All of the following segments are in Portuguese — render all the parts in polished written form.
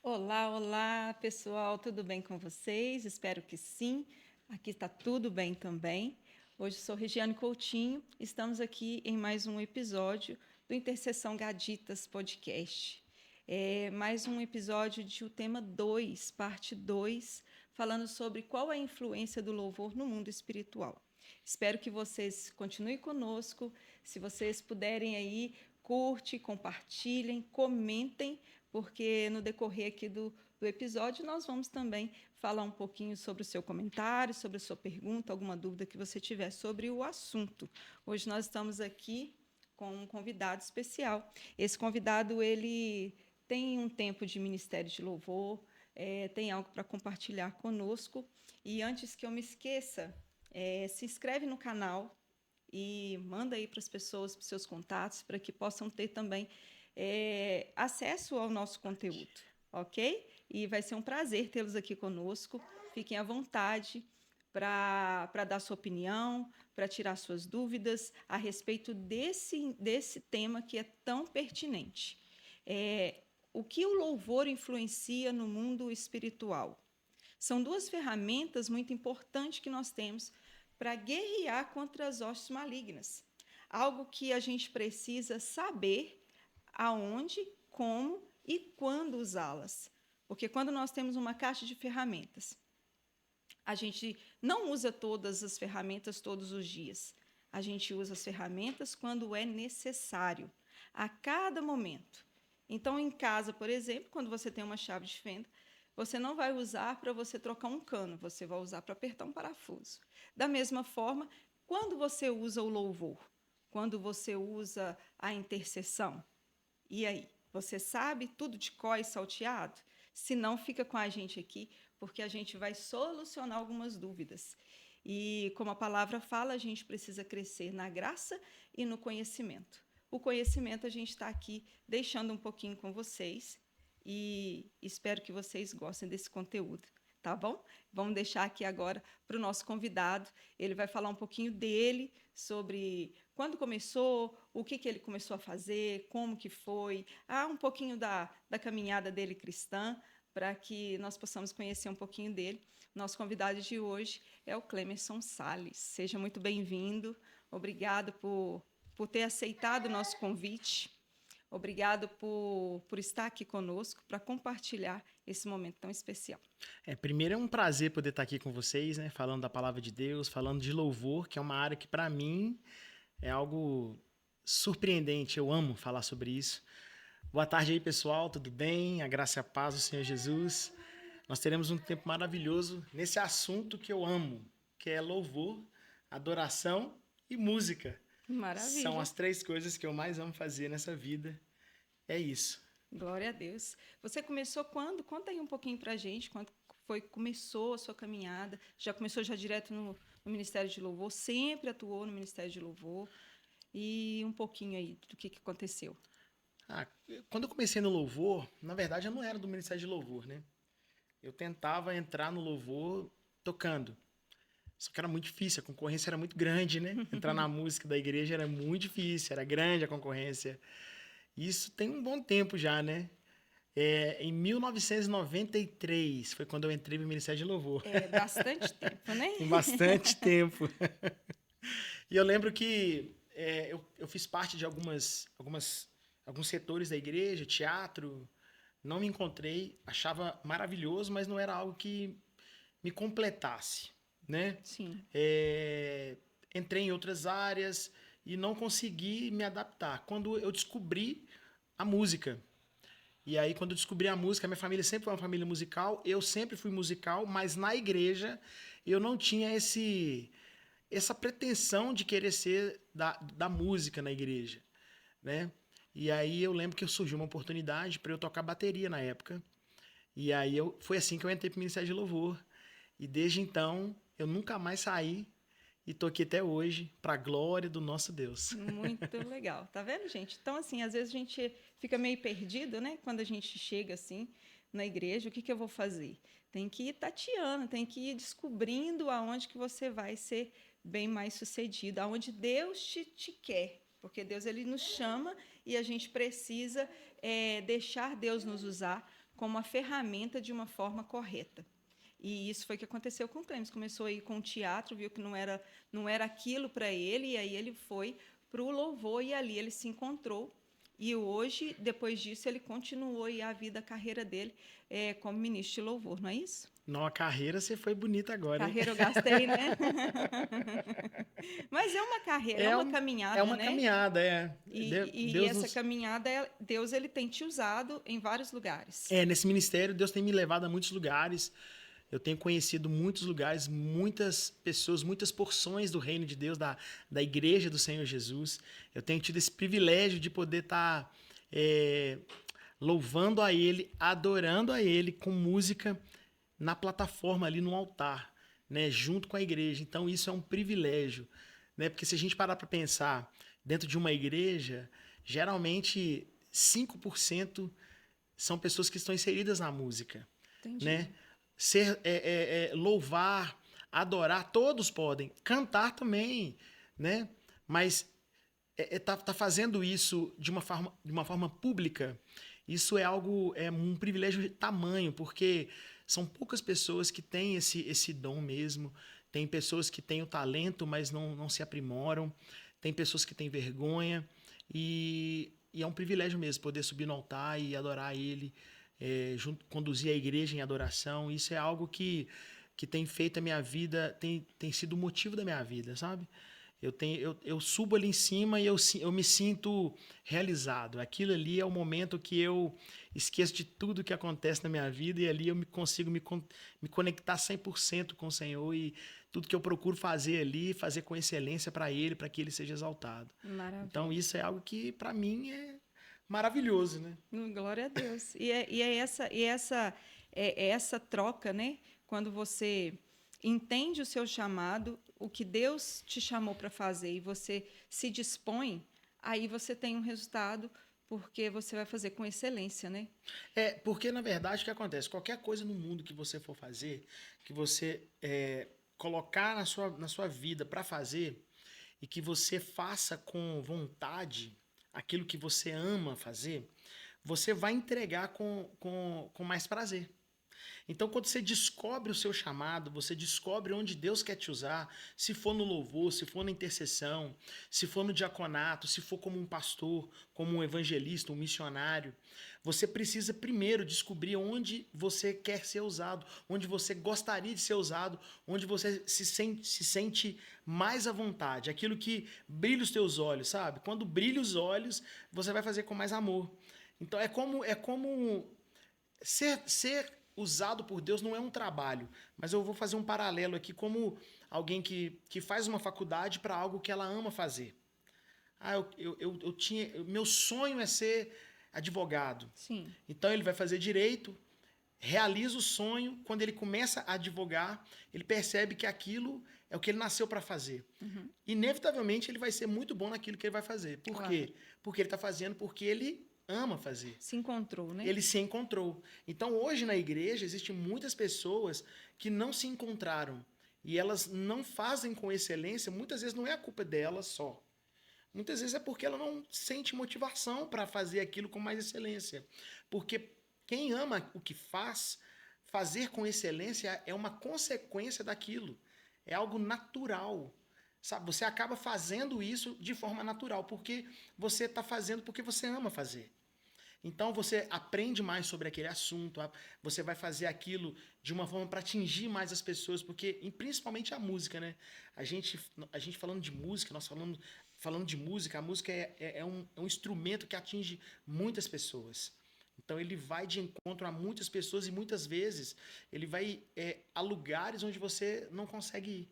Olá, olá, pessoal, tudo bem com vocês? Espero que sim. Aqui está tudo bem também. Hoje sou Regiane Coutinho, estamos aqui em mais um episódio do Intercessão Gaditas Podcast. Mais um episódio de o tema 2, parte 2, falando sobre qual é a influência do louvor no mundo espiritual. Espero que vocês continuem conosco. Se vocês puderem aí, curte, compartilhem, comentem, porque no decorrer aqui do episódio nós vamos também falar um pouquinho sobre o seu comentário, sobre a sua pergunta, alguma dúvida que você tiver sobre o assunto. Hoje nós estamos aqui com um convidado especial. Esse convidado, ele tem um tempo de ministério de louvor, tem algo para compartilhar conosco. E antes que eu me esqueça, se inscreve no canal e manda aí para as pessoas, para os seus contatos, para que possam ter também acesso ao nosso conteúdo, ok? E vai ser um prazer tê-los aqui conosco. Fiquem à vontade para dar sua opinião, para tirar suas dúvidas a respeito desse tema que é tão pertinente. O que o louvor influencia no mundo espiritual? São duas ferramentas muito importantes que nós temos para guerrear contra as hostes malignas. Algo que a gente precisa saber aonde, como e quando usá-las. Porque quando nós temos uma caixa de ferramentas, a gente não usa todas as ferramentas todos os dias. A gente usa as ferramentas quando é necessário, a cada momento. Então, em casa, por exemplo, quando você tem uma chave de fenda, você não vai usar para você trocar um cano, você vai usar para apertar um parafuso. Da mesma forma, quando você usa o louvor, quando você usa a intercessão, e aí? Você sabe tudo de cor e salteado? Se não, fica com a gente aqui, porque a gente vai solucionar algumas dúvidas. E, como a palavra fala, a gente precisa crescer na graça e no conhecimento. O conhecimento a gente está aqui deixando um pouquinho com vocês e espero que vocês gostem desse conteúdo, tá bom? Vamos deixar aqui agora para o nosso convidado. Ele vai falar um pouquinho dele, sobre quando começou, o que ele começou a fazer, como que foi, um pouquinho da caminhada dele cristã, para que nós possamos conhecer um pouquinho dele. Nosso convidado de hoje é o Clemerson Salles. Seja muito bem-vindo. Obrigado por ter aceitado o nosso convite. Obrigado por estar aqui conosco para compartilhar esse momento tão especial. Primeiro é um prazer poder estar aqui com vocês, né, falando da palavra de Deus, falando de louvor, que é uma área que para mim é algo surpreendente. Eu amo falar sobre isso. Boa tarde aí, pessoal, tudo bem? A graça e a paz do Senhor Jesus. Nós teremos um tempo maravilhoso nesse assunto que eu amo, que é louvor, adoração e música. São Maravilha. as três coisas que eu mais amo fazer nessa vida. É isso. Glória a Deus. Você começou quando? Conta aí um pouquinho para a gente, quando foi começou a sua caminhada? Já começou já direto no Ministério de Louvor? Sempre atuou no Ministério de Louvor? E um pouquinho aí do que aconteceu. Ah, quando eu comecei no louvor, na verdade eu não era do Ministério de Louvor, né? Eu tentava entrar no louvor tocando. Só que era muito difícil, a concorrência era muito grande, né? Entrar na música da igreja era muito difícil, era grande a concorrência. Isso tem um bom tempo já, né? Em 1993 foi quando eu entrei no Ministério de Louvor. É bastante tempo, né? Tem bastante tempo. E eu lembro que eu fiz parte de alguns setores da igreja, teatro. Não me encontrei, achava maravilhoso, mas não era algo que me completasse, né? Sim. Entrei em outras áreas e não consegui me adaptar. Quando eu descobri a música, e aí quando eu descobri a música, minha família sempre foi uma família musical, eu sempre fui musical, mas na igreja eu não tinha essa pretensão de querer ser da música na igreja, né? E aí eu lembro que surgiu uma oportunidade para eu tocar bateria na época. E aí foi assim que eu entrei para o Ministério de Louvor. E desde então eu nunca mais saí e tô aqui até hoje para a glória do nosso Deus. Muito legal. Tá vendo, gente? Então, assim, às vezes a gente fica meio perdido, né? Quando a gente chega assim na igreja, o que eu vou fazer? Tem que ir tateando, tem que ir descobrindo aonde que você vai ser bem mais sucedido, aonde Deus te quer. Porque Deus ele nos chama e a gente precisa deixar Deus nos usar como uma ferramenta de uma forma correta. E isso foi o que aconteceu com o Clemens. Começou a ir com o teatro, viu que não era aquilo para ele, e aí ele foi para o louvor, e ali ele se encontrou. E hoje, depois disso, ele continuou a vida, a carreira dele como ministro de louvor, não é isso? Não, a carreira você foi bonita agora, hein? Carreira eu gastei, né? Mas é uma carreira, é uma É caminhada, uma né? caminhada, é. E Deus essa nos... caminhada, Deus ele tem te usado em vários lugares. Nesse ministério, Deus tem me levado a muitos lugares. Eu tenho conhecido muitos lugares, muitas pessoas, muitas porções do reino de Deus, da igreja do Senhor Jesus. Eu tenho tido esse privilégio de poder estar louvando a Ele, adorando a Ele com música na plataforma ali no altar, né, junto com a igreja. Então isso é um privilégio, né? Porque se a gente parar para pensar, dentro de uma igreja, geralmente 5% são pessoas que estão inseridas na música, Entendi. né? Louvar, adorar, todos podem, cantar também, né? Mas tá fazendo isso de uma forma pública. Isso é algo, é um privilégio de tamanho, porque são poucas pessoas que têm esse dom mesmo. Tem pessoas que têm o talento, mas não se aprimoram. Tem pessoas que têm vergonha. E é um privilégio mesmo poder subir no altar e adorar Ele, conduzir a igreja em adoração. Isso é algo que tem feito a minha vida, tem sido o motivo da minha vida, sabe? Eu subo ali em cima e eu me sinto realizado. Aquilo ali é o momento que eu esqueço de tudo que acontece na minha vida e ali eu consigo me conectar 100% com o Senhor e tudo que eu procuro fazer ali, fazer com excelência para Ele, para que Ele seja exaltado. Maravilha. Então isso é algo que para mim é maravilhoso, né? Glória a Deus. É essa troca, né? Quando você entende o seu chamado, o que Deus te chamou para fazer e você se dispõe, aí você tem um resultado porque você vai fazer com excelência, né? Porque na verdade o que acontece? Qualquer coisa no mundo que você for fazer, que você colocar na sua vida para fazer e que você faça com vontade aquilo que você ama fazer, você vai entregar com mais prazer. Então, quando você descobre o seu chamado, você descobre onde Deus quer te usar, se for no louvor, se for na intercessão, se for no diaconato, se for como um pastor, como um evangelista, um missionário, você precisa primeiro descobrir onde você quer ser usado, onde você gostaria de ser usado, onde você se sente mais à vontade, aquilo que brilha os teus olhos, sabe? Quando brilha os olhos, você vai fazer com mais amor. Então, é como ser usado por Deus não é um trabalho, mas eu vou fazer um paralelo aqui como alguém que faz uma faculdade para algo que ela ama fazer. Meu sonho é ser advogado. Sim. Então ele vai fazer direito, realiza o sonho, quando ele começa a advogar, ele percebe que aquilo é o que ele nasceu para fazer. Uhum. Inevitavelmente ele vai ser muito bom naquilo que ele vai fazer. Por quê? Porque ele está fazendo porque ele ama fazer. Se encontrou, né? Ele se encontrou. Então, hoje na igreja, existem muitas pessoas que não se encontraram. E elas não fazem com excelência. Muitas vezes não é a culpa delas só. Muitas vezes é porque ela não sente motivação para fazer aquilo com mais excelência. Porque quem ama o que faz, fazer com excelência é uma consequência daquilo. É algo natural. Sabe? Você acaba fazendo isso de forma natural, porque você está fazendo porque você ama fazer. Então você aprende mais sobre aquele assunto, você vai fazer aquilo de uma forma para atingir mais as pessoas, porque e principalmente a música, né? A gente falando de música, nós falando de música, a música é um instrumento que atinge muitas pessoas. Então ele vai de encontro a muitas pessoas e muitas vezes ele vai a lugares onde você não consegue ir.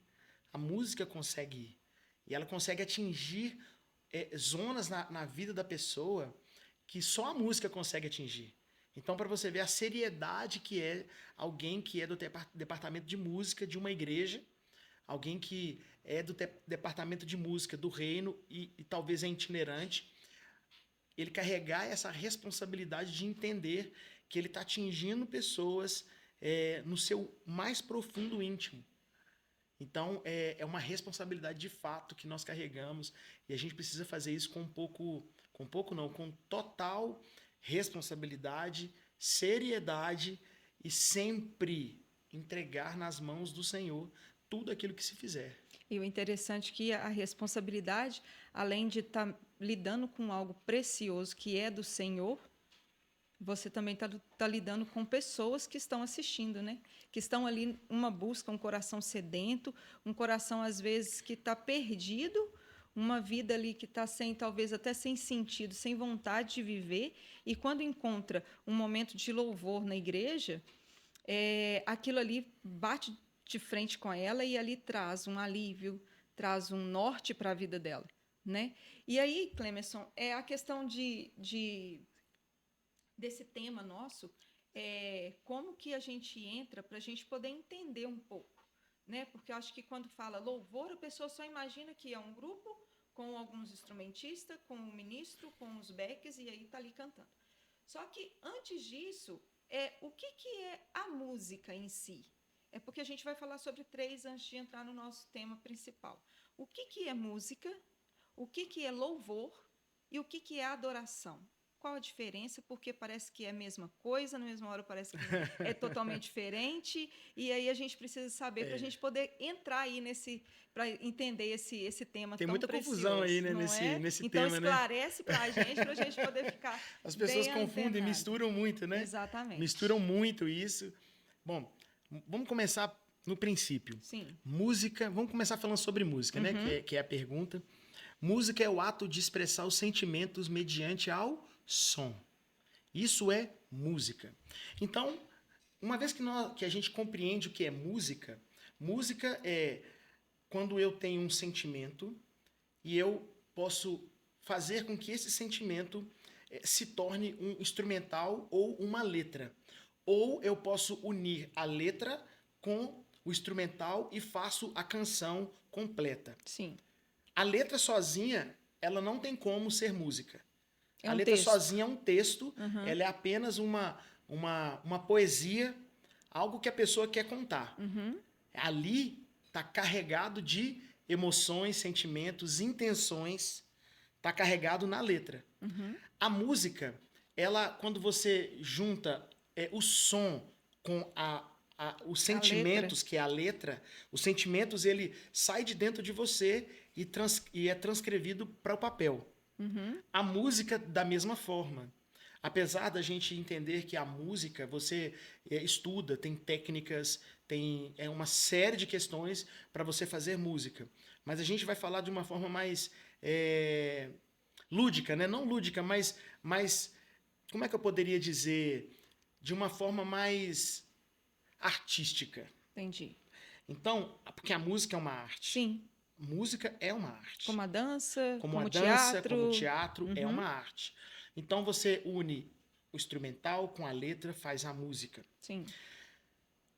A música consegue ir. E ela consegue atingir zonas na vida da pessoa que só a música consegue atingir. Então, para você ver a seriedade que é alguém que é do departamento de música de uma igreja, alguém que é do departamento de música do reino e talvez é itinerante, ele carregar essa responsabilidade de entender que ele está atingindo pessoas no seu mais profundo íntimo. Então, é uma responsabilidade de fato que nós carregamos e a gente precisa fazer isso com total responsabilidade, seriedade e sempre entregar nas mãos do Senhor tudo aquilo que se fizer. E o interessante é que a responsabilidade, além de estar lidando com algo precioso que é do Senhor, você também está lidando com pessoas que estão assistindo, né? Que estão ali uma busca, um coração sedento, um coração às vezes que está perdido, uma vida ali que está sem, talvez até sem sentido, sem vontade de viver, e quando encontra um momento de louvor na igreja, aquilo ali bate de frente com ela e ali traz um alívio, traz um norte para a vida dela, né? E aí, Clemerson, é a questão desse tema nosso, como que a gente entra para a gente poder entender um pouco, né? Porque eu acho que quando fala louvor, a pessoa só imagina que é um grupo com alguns instrumentistas, com um ministro, com os backs, e aí está ali cantando. Só que antes disso, o que é a música em si? É porque a gente vai falar sobre três antes de entrar no nosso tema principal. O que é música? O que é louvor? E o que é adoração? Qual a diferença? Porque parece que é a mesma coisa, na mesma hora parece que é totalmente diferente, e aí a gente precisa saber para a gente poder entrar aí para entender esse tema Tem tão muita precioso, confusão aí, né, não é? nesse Então tema, né? esclarece para a gente poder ficar As pessoas bem confundem, antenado. misturam muito, né? Exatamente. Misturam muito isso. Bom, vamos começar no princípio. Sim. Música, vamos começar falando sobre música, né? Que é a pergunta. Música é o ato de expressar os sentimentos mediante ao som. Isso é música. Então, uma vez que a gente compreende o que é música, música é quando eu tenho um sentimento e eu posso fazer com que esse sentimento se torne um instrumental ou uma letra. Ou eu posso unir a letra com o instrumental e faço a canção completa. Sim. A letra sozinha, ela não tem como ser música. É a um letra texto. sozinha é um texto, ela é apenas uma poesia, algo que a pessoa quer contar. Ali está carregado de emoções, sentimentos, intenções, está carregado na letra. A música, ela, quando você junta o som com os sentimentos, que é a letra, os sentimentos, ele sai de dentro de você e é transcrevido para o papel. A música, da mesma forma. Apesar da gente entender que a música, você estuda, tem técnicas, tem uma série de questões para você fazer música. Mas a gente vai falar de uma forma mais lúdica, né? Não lúdica, mas como é que eu poderia dizer? De uma forma mais artística. Entendi. Então, porque a música é uma arte. Sim. Música é uma arte. Como a dança, como como a dança, teatro. como o teatro, é uma arte. Então você une o instrumental com a letra, faz a música. Sim.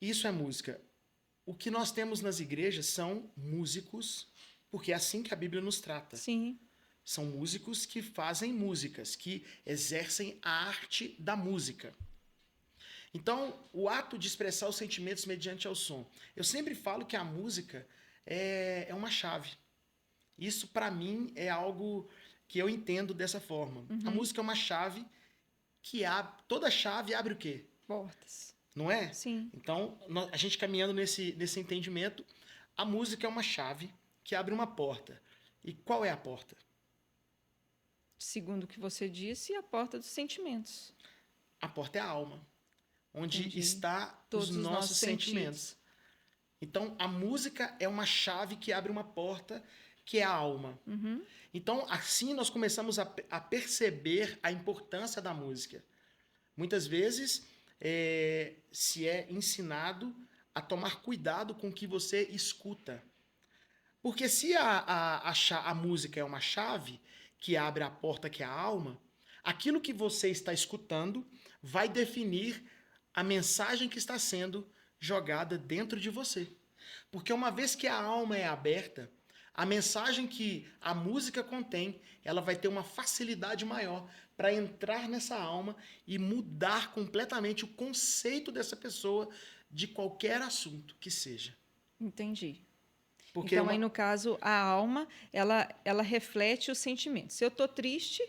Isso é música. O que nós temos nas igrejas são músicos, porque é assim que a Bíblia nos trata. Sim. São músicos que fazem músicas, que exercem a arte da música. Então, o ato de expressar os sentimentos mediante ao som. Eu sempre falo que a música é uma chave. Isso, para mim, é algo que eu entendo dessa forma. A música é uma chave que abre... Toda chave abre o quê? Portas. Não é? Sim. Então, a gente caminhando nesse entendimento, a música é uma chave que abre uma porta. E qual é a porta? Segundo o que você disse, a porta dos sentimentos. A porta é a alma, onde Entendi. está Todos os nossos sentimentos. sentidos. Então, a música é uma chave que abre uma porta, que é a alma. Então, assim nós começamos a perceber a importância da música. Muitas vezes, se é ensinado a tomar cuidado com o que você escuta. Porque se a música é uma chave que abre a porta, que é a alma, aquilo que você está escutando vai definir a mensagem que está sendo jogada dentro de você. Porque uma vez que a alma é aberta, a mensagem que a música contém, ela vai ter uma facilidade maior para entrar nessa alma e mudar completamente o conceito dessa pessoa de qualquer assunto que seja. Entendi. Porque então, aí, no caso, a alma, ela reflete os sentimentos. Se eu estou triste,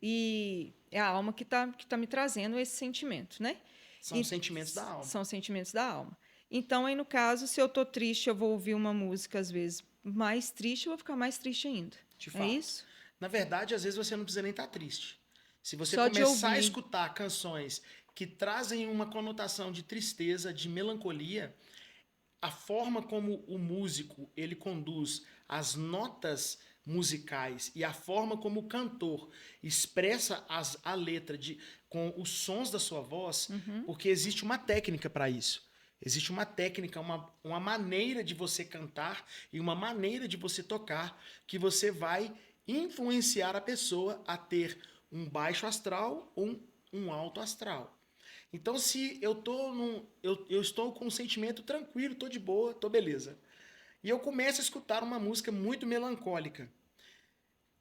e é a alma que tá me trazendo esse sentimento, né? São os sentimentos da alma. São sentimentos da alma. Então, aí, no caso, se eu tô triste, eu vou ouvir uma música, às vezes, mais triste, eu vou ficar mais triste ainda. De É fato. isso? Na verdade, às vezes você não precisa nem estar triste. Se você Só de começar a ouvir. escutar canções que trazem uma conotação de tristeza, de melancolia, a forma como o músico ele conduz as notas musicais e a forma como o cantor expressa a letra com os sons da sua voz, porque existe uma técnica para isso. Existe uma técnica, uma maneira de você cantar e uma maneira de você tocar que você vai influenciar a pessoa a ter um baixo astral ou um alto astral. Então, se eu estou com um sentimento tranquilo, estou de boa, estou beleza. E eu começo a escutar uma música muito melancólica.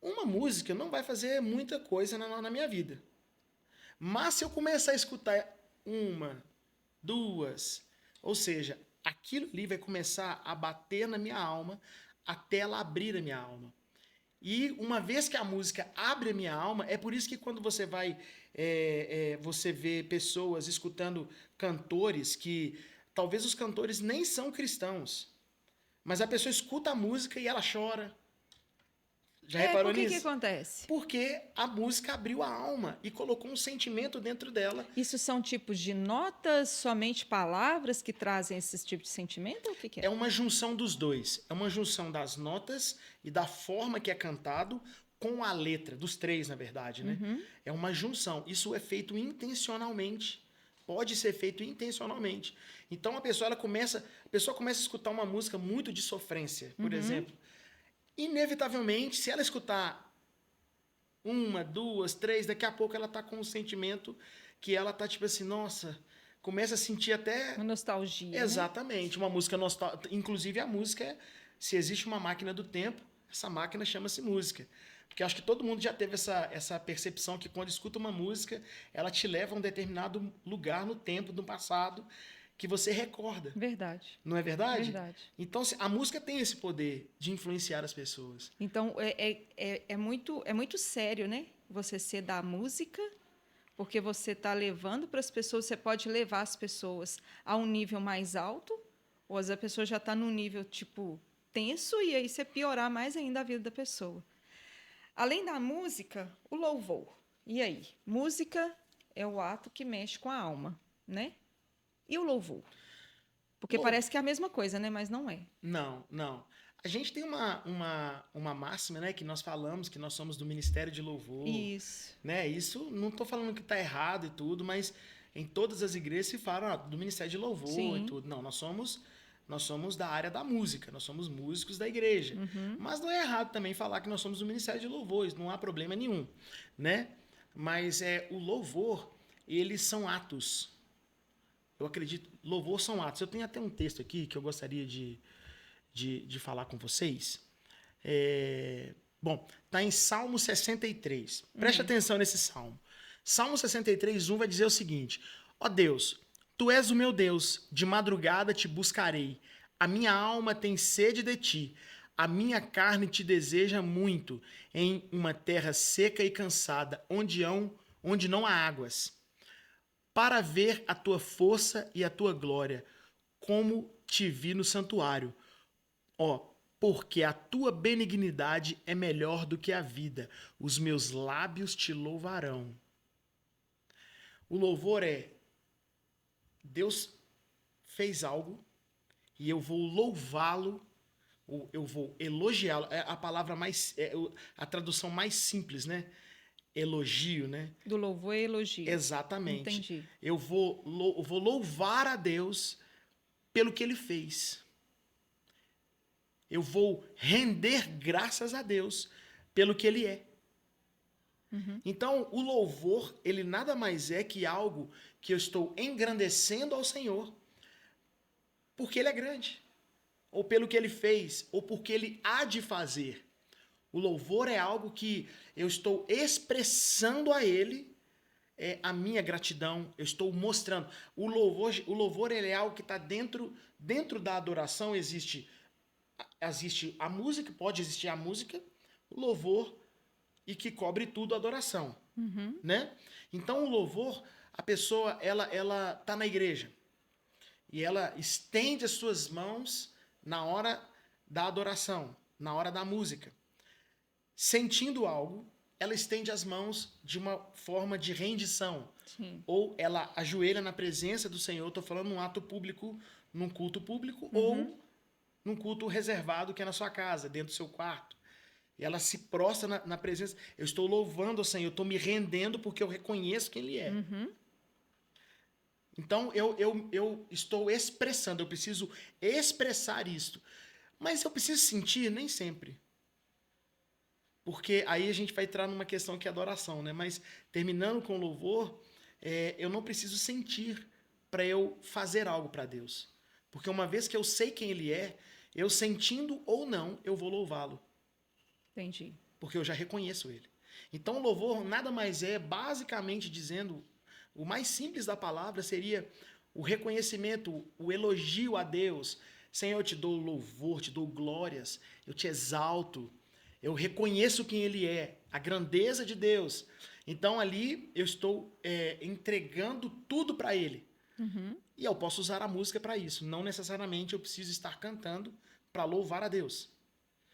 Uma música não vai fazer muita coisa na minha vida. Mas se eu começar a escutar uma, duas, ou seja, aquilo ali vai começar a bater na minha alma até ela abrir a minha alma. E uma vez que a música abre a minha alma, é por isso que quando você vai, você vê pessoas escutando cantores que talvez os cantores nem são cristãos, mas a pessoa escuta a música e ela chora. Já reparou Por que nisso? acontece? Porque a música abriu a alma e colocou um sentimento dentro dela. Isso são tipos de notas, somente palavras que trazem esses tipos de sentimento? Ou o que É é? uma junção dos dois. É uma junção das notas e da forma que é cantado com a letra, dos três, na verdade, né? É uma junção. Isso é feito intencionalmente. Pode ser feito intencionalmente. Então a pessoa começa a escutar uma música muito de sofrência, por exemplo. Inevitavelmente, se ela escutar uma, duas, três, daqui a pouco ela tá com um sentimento que ela tá tipo assim, nossa, começa a sentir até Uma nostalgia, né? exatamente, uma música nostálgica. Inclusive a música, se existe uma máquina do tempo, essa máquina chama-se música. Porque acho que todo mundo já teve essa percepção que quando escuta uma música, ela te leva a um determinado lugar no tempo, no passado, que você recorda. Verdade. Não é verdade? Verdade. Então, a música tem esse poder de influenciar as pessoas. Então, é muito sério, né? Você ser da música, porque você está levando para as pessoas, você pode levar as pessoas a um nível mais alto, ou às vezes a pessoa já está num nível, tipo, tenso, e aí você piorar mais ainda a vida da pessoa. Além da música, o louvor. E aí? Música é o ato que mexe com a alma, né? E o louvor? Porque parece que é a mesma coisa, né? Mas não é. Não, não. A gente tem uma máxima, né, que nós falamos que nós somos do Ministério de Louvor. Isso. Né? Isso não estou falando que está errado e tudo, mas em todas as igrejas se fala do Ministério de Louvor Sim. e tudo. Não, nós somos da área da música, nós somos músicos da igreja. Mas não é errado também falar que nós somos do Ministério de Louvor, isso não há problema nenhum, né? Mas o louvor, eles são atos. Eu acredito, louvor são atos. Eu tenho até um texto aqui que eu gostaria de falar com vocês. Bom, está em Salmo 63. Preste atenção nesse salmo. Salmo 63, 1 vai dizer o seguinte: Ó Deus, tu és o meu Deus, de madrugada te buscarei. A minha alma tem sede de ti. A minha carne te deseja muito, em uma terra seca e cansada, onde não há águas, para ver a tua força e a tua glória, como te vi no santuário. Ó, porque a tua benignidade é melhor do que a vida, os meus lábios te louvarão. O louvor Deus fez algo e eu vou louvá-lo, eu vou elogiá-lo. É a palavra a tradução mais simples, né? Elogio, né? Do louvor é elogio. Exatamente. Entendi. Eu vou louvar a Deus pelo que ele fez. Eu vou render graças a Deus pelo que ele é. Então, o louvor, ele nada mais é que algo que eu estou engrandecendo ao Senhor porque ele é grande, ou pelo que ele fez, ou porque ele há de fazer. O louvor é algo que eu estou expressando a ele a minha gratidão, eu estou mostrando. O louvor ele é algo que está dentro da adoração, existe a música, pode existir a música, o louvor e que cobre tudo a adoração, Uhum. né? Então o louvor, a pessoa ela tá na igreja e ela estende as suas mãos na hora da adoração, na hora da música. Sentindo algo, ela estende as mãos de uma forma de rendição. Sim. Ou ela ajoelha na presença do Senhor, estou falando num ato público, num culto público, Uhum. ou num culto reservado que é na sua casa, dentro do seu quarto. E ela se prostra na presença. Eu estou louvando o Senhor, eu estou me rendendo porque eu reconheço quem Ele é. Uhum. Então eu estou expressando, eu preciso expressar isto. Mas eu preciso sentir? Nem sempre. Porque aí a gente vai entrar numa questão que é adoração, né? Mas terminando com louvor, eu não preciso sentir para eu fazer algo para Deus. Porque uma vez que eu sei quem Ele é, eu sentindo ou não, eu vou louvá-lo. Entendi. Porque eu já reconheço Ele. Então o louvor nada mais é, basicamente dizendo, o mais simples da palavra seria o reconhecimento, o elogio a Deus. Senhor, eu te dou louvor, te dou glórias, eu te exalto, eu reconheço quem Ele é, a grandeza de Deus. Então ali eu estou entregando tudo para Ele. Uhum. E eu posso usar a música para isso. Não necessariamente eu preciso estar cantando para louvar a Deus.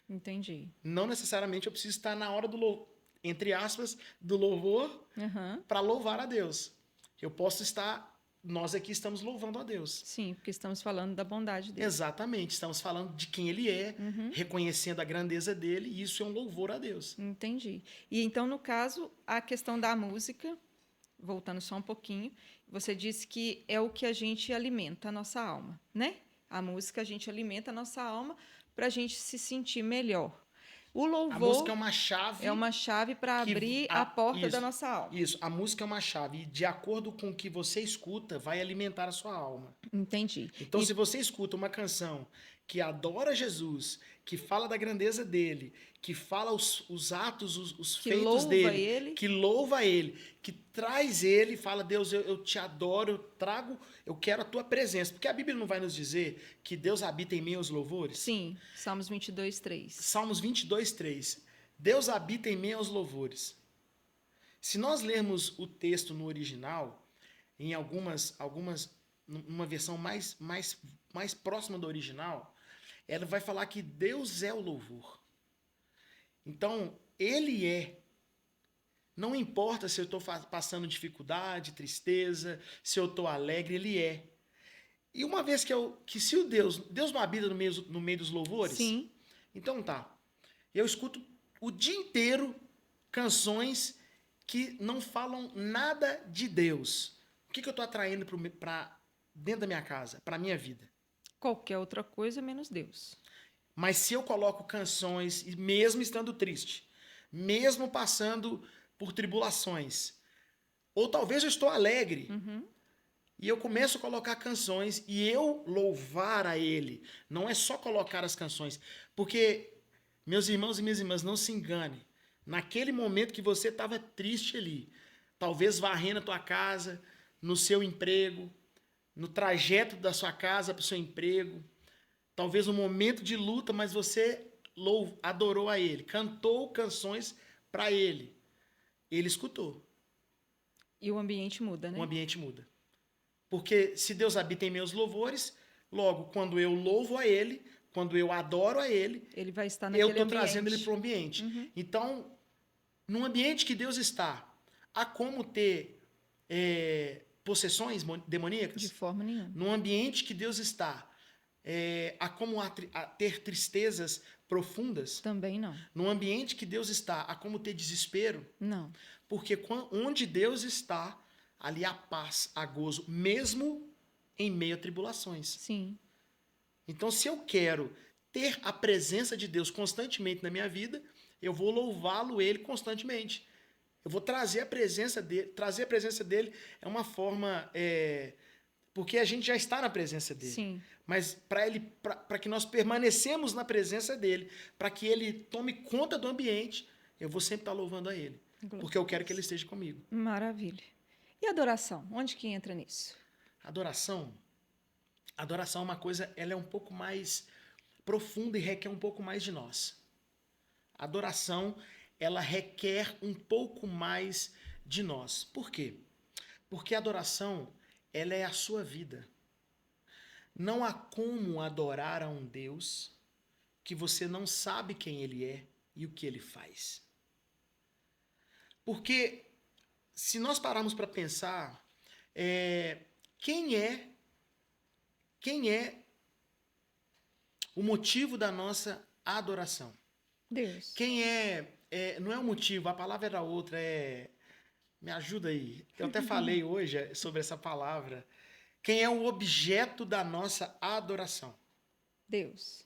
Entendi. Não necessariamente eu preciso estar na hora do, entre aspas, do louvor Uhum. para louvar a Deus. Eu posso estar, nós aqui estamos louvando a Deus. Sim, porque estamos falando da bondade dele. Exatamente, estamos falando de quem Ele é, Uhum. reconhecendo a grandeza dele, e isso é um louvor a Deus. Entendi. E então, no caso, a questão da música, voltando só um pouquinho, você disse que é o que a gente alimenta a nossa alma, né? A música a gente alimenta a nossa alma para a gente se sentir melhor. O A música louvor é uma chave para que abrir a porta isso, da nossa alma. isso, a música é uma chave, e de acordo com o que você escuta, vai alimentar a sua alma. Entendi. Então, E se você escuta uma canção que adora Jesus, que fala da grandeza dele, que fala os atos, os que feitos louva dele, ele, que louva ele, que traz ele, fala, Deus, eu te adoro, eu trago, eu quero a tua presença. Porque a Bíblia não vai nos dizer que Deus habita em meus louvores? sim, Salmos 22:3. Salmos 22:3. Deus habita em meus louvores. Se nós lermos o texto no original, em numa versão mais próxima do original, ela vai falar que Deus é o louvor. Então, Ele é. Não importa se eu estou passando dificuldade, tristeza, se eu estou alegre, Ele é. E uma vez que se Deus não habita no meio dos louvores, Sim, então tá. Eu escuto o dia inteiro canções que não falam nada de Deus. O que eu estou atraindo para dentro da minha casa, para a minha vida? qualquer outra coisa menos Deus. Mas se eu coloco canções, e mesmo estando triste, mesmo passando por tribulações, ou talvez eu estou alegre, Uhum. e eu começo a colocar canções e eu louvar a Ele, não é só colocar as canções, porque, meus irmãos e minhas irmãs, não se engane, naquele momento que você estava triste ali, talvez varrendo a tua casa, no seu emprego, no trajeto da sua casa para o seu emprego, talvez um momento de luta, mas você adorou a Ele, cantou canções para Ele. Ele escutou. E o ambiente muda, O né? ambiente muda. Porque se Deus habita em meus louvores, logo, quando eu louvo a Ele, quando eu adoro a Ele, Ele vai estar eu naquele estou ambiente. trazendo Ele para o ambiente. Uhum. Então, num ambiente que Deus está, há como ter possessões demoníacas? De forma nenhuma. Num ambiente que Deus está, há como ter tristezas profundas? Também não. Num ambiente que Deus está, há como ter desespero? Não. Porque onde Deus está, ali há paz, há gozo, mesmo em meio a tribulações. Sim. Então, se eu quero ter a presença de Deus constantemente na minha vida, eu vou louvá-lo Ele constantemente. Eu vou trazer a presença dele. Trazer a presença dele é uma forma... porque a gente já está na presença dele. Sim. Mas para que nós permanecemos na presença dele, para que ele tome conta do ambiente, eu vou sempre estar louvando a ele. Porque eu quero que ele esteja comigo. Maravilha. E adoração? Onde que entra nisso? Adoração é uma coisa, ela é um pouco mais profunda e requer um pouco mais de nós. Adoração ela requer um pouco mais de nós. Por quê? Porque a adoração, ela é a sua vida. Não há como adorar a um Deus que você não sabe quem ele é e o que ele faz. Porque se nós pararmos para pensar, quem é o motivo da nossa adoração? Deus. Quem não é o motivo, a palavra era outra, me ajuda aí. Eu até falei hoje sobre essa palavra. Quem é o objeto da nossa adoração? Deus.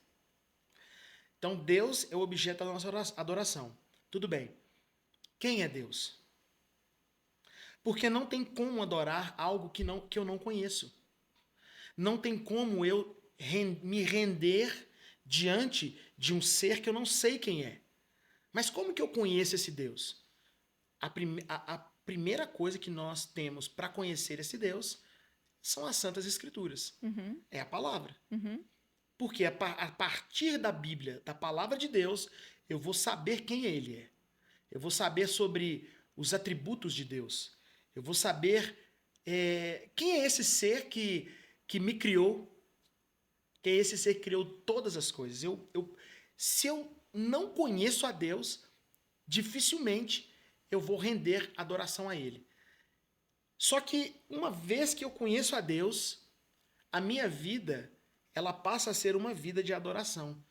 Então, Deus é o objeto da nossa adoração. Tudo bem. Quem é Deus? Porque não tem como adorar algo que eu não conheço. Não tem como eu me render diante de um ser que eu não sei quem é. Mas como que eu conheço esse Deus? A primeira coisa que nós temos para conhecer esse Deus são as Santas Escrituras. Uhum. É a palavra. Uhum. Porque a partir da Bíblia, da palavra de Deus, eu vou saber quem ele é. Eu vou saber sobre os atributos de Deus. Eu vou saber quem é esse ser que me criou. Quem é esse ser que criou todas as coisas. Se eu não conheço a Deus, dificilmente eu vou render adoração a ele. Só que uma vez que eu conheço a Deus, a minha vida, ela passa a ser uma vida de adoração.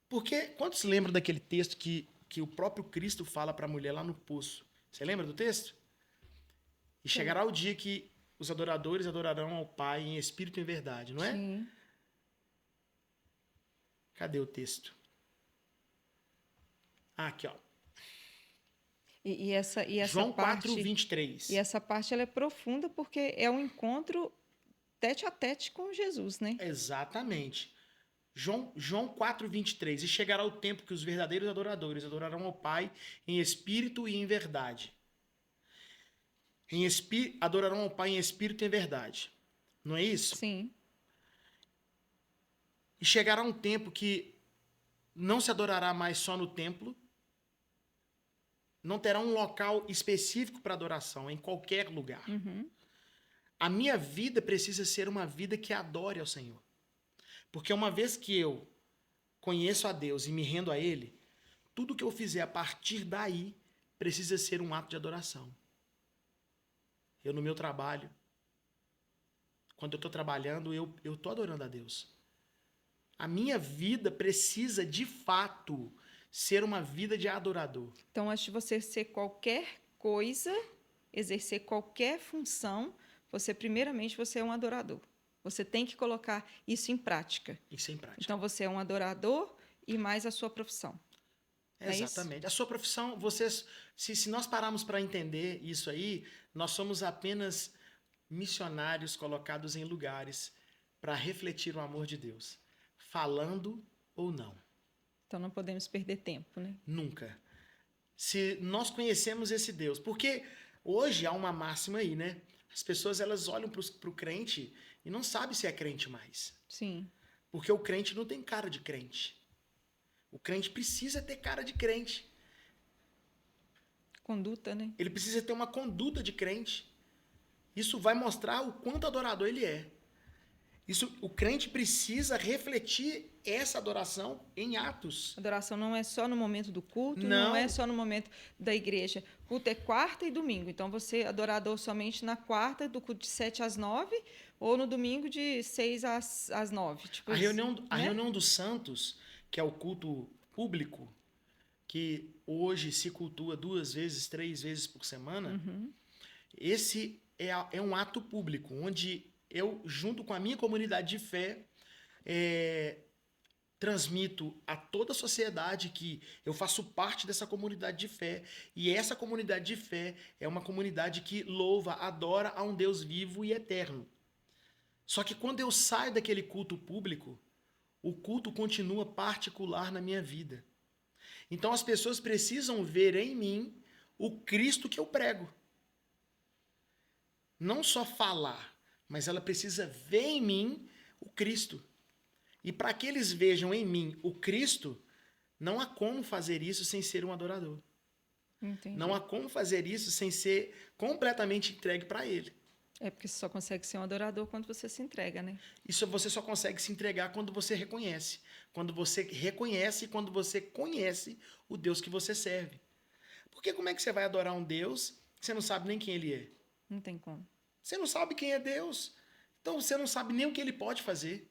Porque quantos lembram daquele texto que o próprio Cristo fala para a mulher lá no poço? Você lembra do texto? E chegará o dia que os adoradores adorarão ao Pai em espírito e em verdade, não é? Sim. Cadê o texto? Aqui, ó. E essa João parte, 4:23. E essa parte ela é profunda porque é um encontro tete a tete com Jesus, né? Exatamente. João 4:23. E chegará o tempo que os verdadeiros adoradores adorarão ao Pai em espírito e em verdade. Adorarão ao Pai em espírito e em verdade. Não é isso? Sim. E chegará um tempo que não se adorará mais só no templo, não terá um local específico para adoração, em qualquer lugar. Uhum. A minha vida precisa ser uma vida que adore ao Senhor. Porque uma vez que eu conheço a Deus e me rendo a Ele, tudo que eu fizer a partir daí precisa ser um ato de adoração. Eu no meu trabalho, quando eu estou trabalhando, eu estou adorando a Deus. A minha vida precisa, de fato, ser uma vida de adorador. Então, antes de você ser qualquer coisa, exercer qualquer função, primeiramente você é um adorador. Você tem que colocar isso em prática. Isso é em prática. Então, você é um adorador e mais a sua profissão. Exatamente. A sua profissão, se nós pararmos para entender isso aí, nós somos apenas missionários colocados em lugares para refletir o amor de Deus, falando ou não. Então não podemos perder tempo, né? Nunca. Se nós conhecemos esse Deus, porque hoje há uma máxima aí, né? As pessoas elas olham para o crente e não sabem se é crente mais. Sim. Porque o crente não tem cara de crente. O crente precisa ter cara de crente. Conduta, né? Ele precisa ter uma conduta de crente. Isso vai mostrar o quanto adorador ele é. O crente precisa refletir essa adoração em atos. Adoração não é só no momento do culto, não é só no momento da igreja. Culto é quarta e domingo. Então, você é adorador somente na quarta, do culto de 7 às 9, ou no domingo de 6 às 9. Tipo a reunião dos santos, que é o culto público, que hoje se cultua 2 vezes, 3 vezes por semana, esse é um ato público, onde eu, junto com a minha comunidade de fé, transmito a toda a sociedade que eu faço parte dessa comunidade de fé. E essa comunidade de fé é uma comunidade que louva, adora a um Deus vivo e eterno. Só que quando eu saio daquele culto público, o culto continua particular na minha vida. Então as pessoas precisam ver em mim o Cristo que eu prego. Não só falar, mas ela precisa ver em mim o Cristo. E para que eles vejam em mim o Cristo, não há como fazer isso sem ser um adorador. Entendi. Não há como fazer isso sem ser completamente entregue para Ele. É porque você só consegue ser um adorador quando você se entrega, né? Isso você só consegue se entregar quando você reconhece. Quando você reconhece e quando você conhece o Deus que você serve. Porque como é que você vai adorar um Deus que você não sabe nem quem Ele é? Não tem como. Você não sabe quem é Deus. Então você não sabe nem o que Ele pode fazer.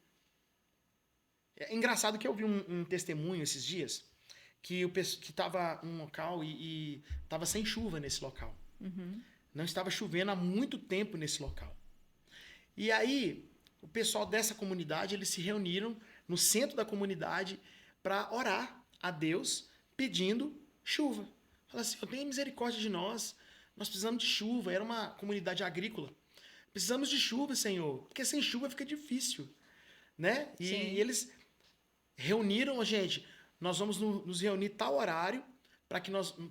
É engraçado que eu vi um testemunho esses dias que estava um local e estava sem chuva nesse local. Uhum. Não estava chovendo há muito tempo nesse local. E aí, o pessoal dessa comunidade, eles se reuniram no centro da comunidade para orar a Deus pedindo chuva. Falaram assim, tenha misericórdia de nós precisamos de chuva. Era uma comunidade agrícola. Precisamos de chuva, Senhor, porque sem chuva fica difícil, né? E eles reuniram, gente, nós vamos nos reunir tal horário,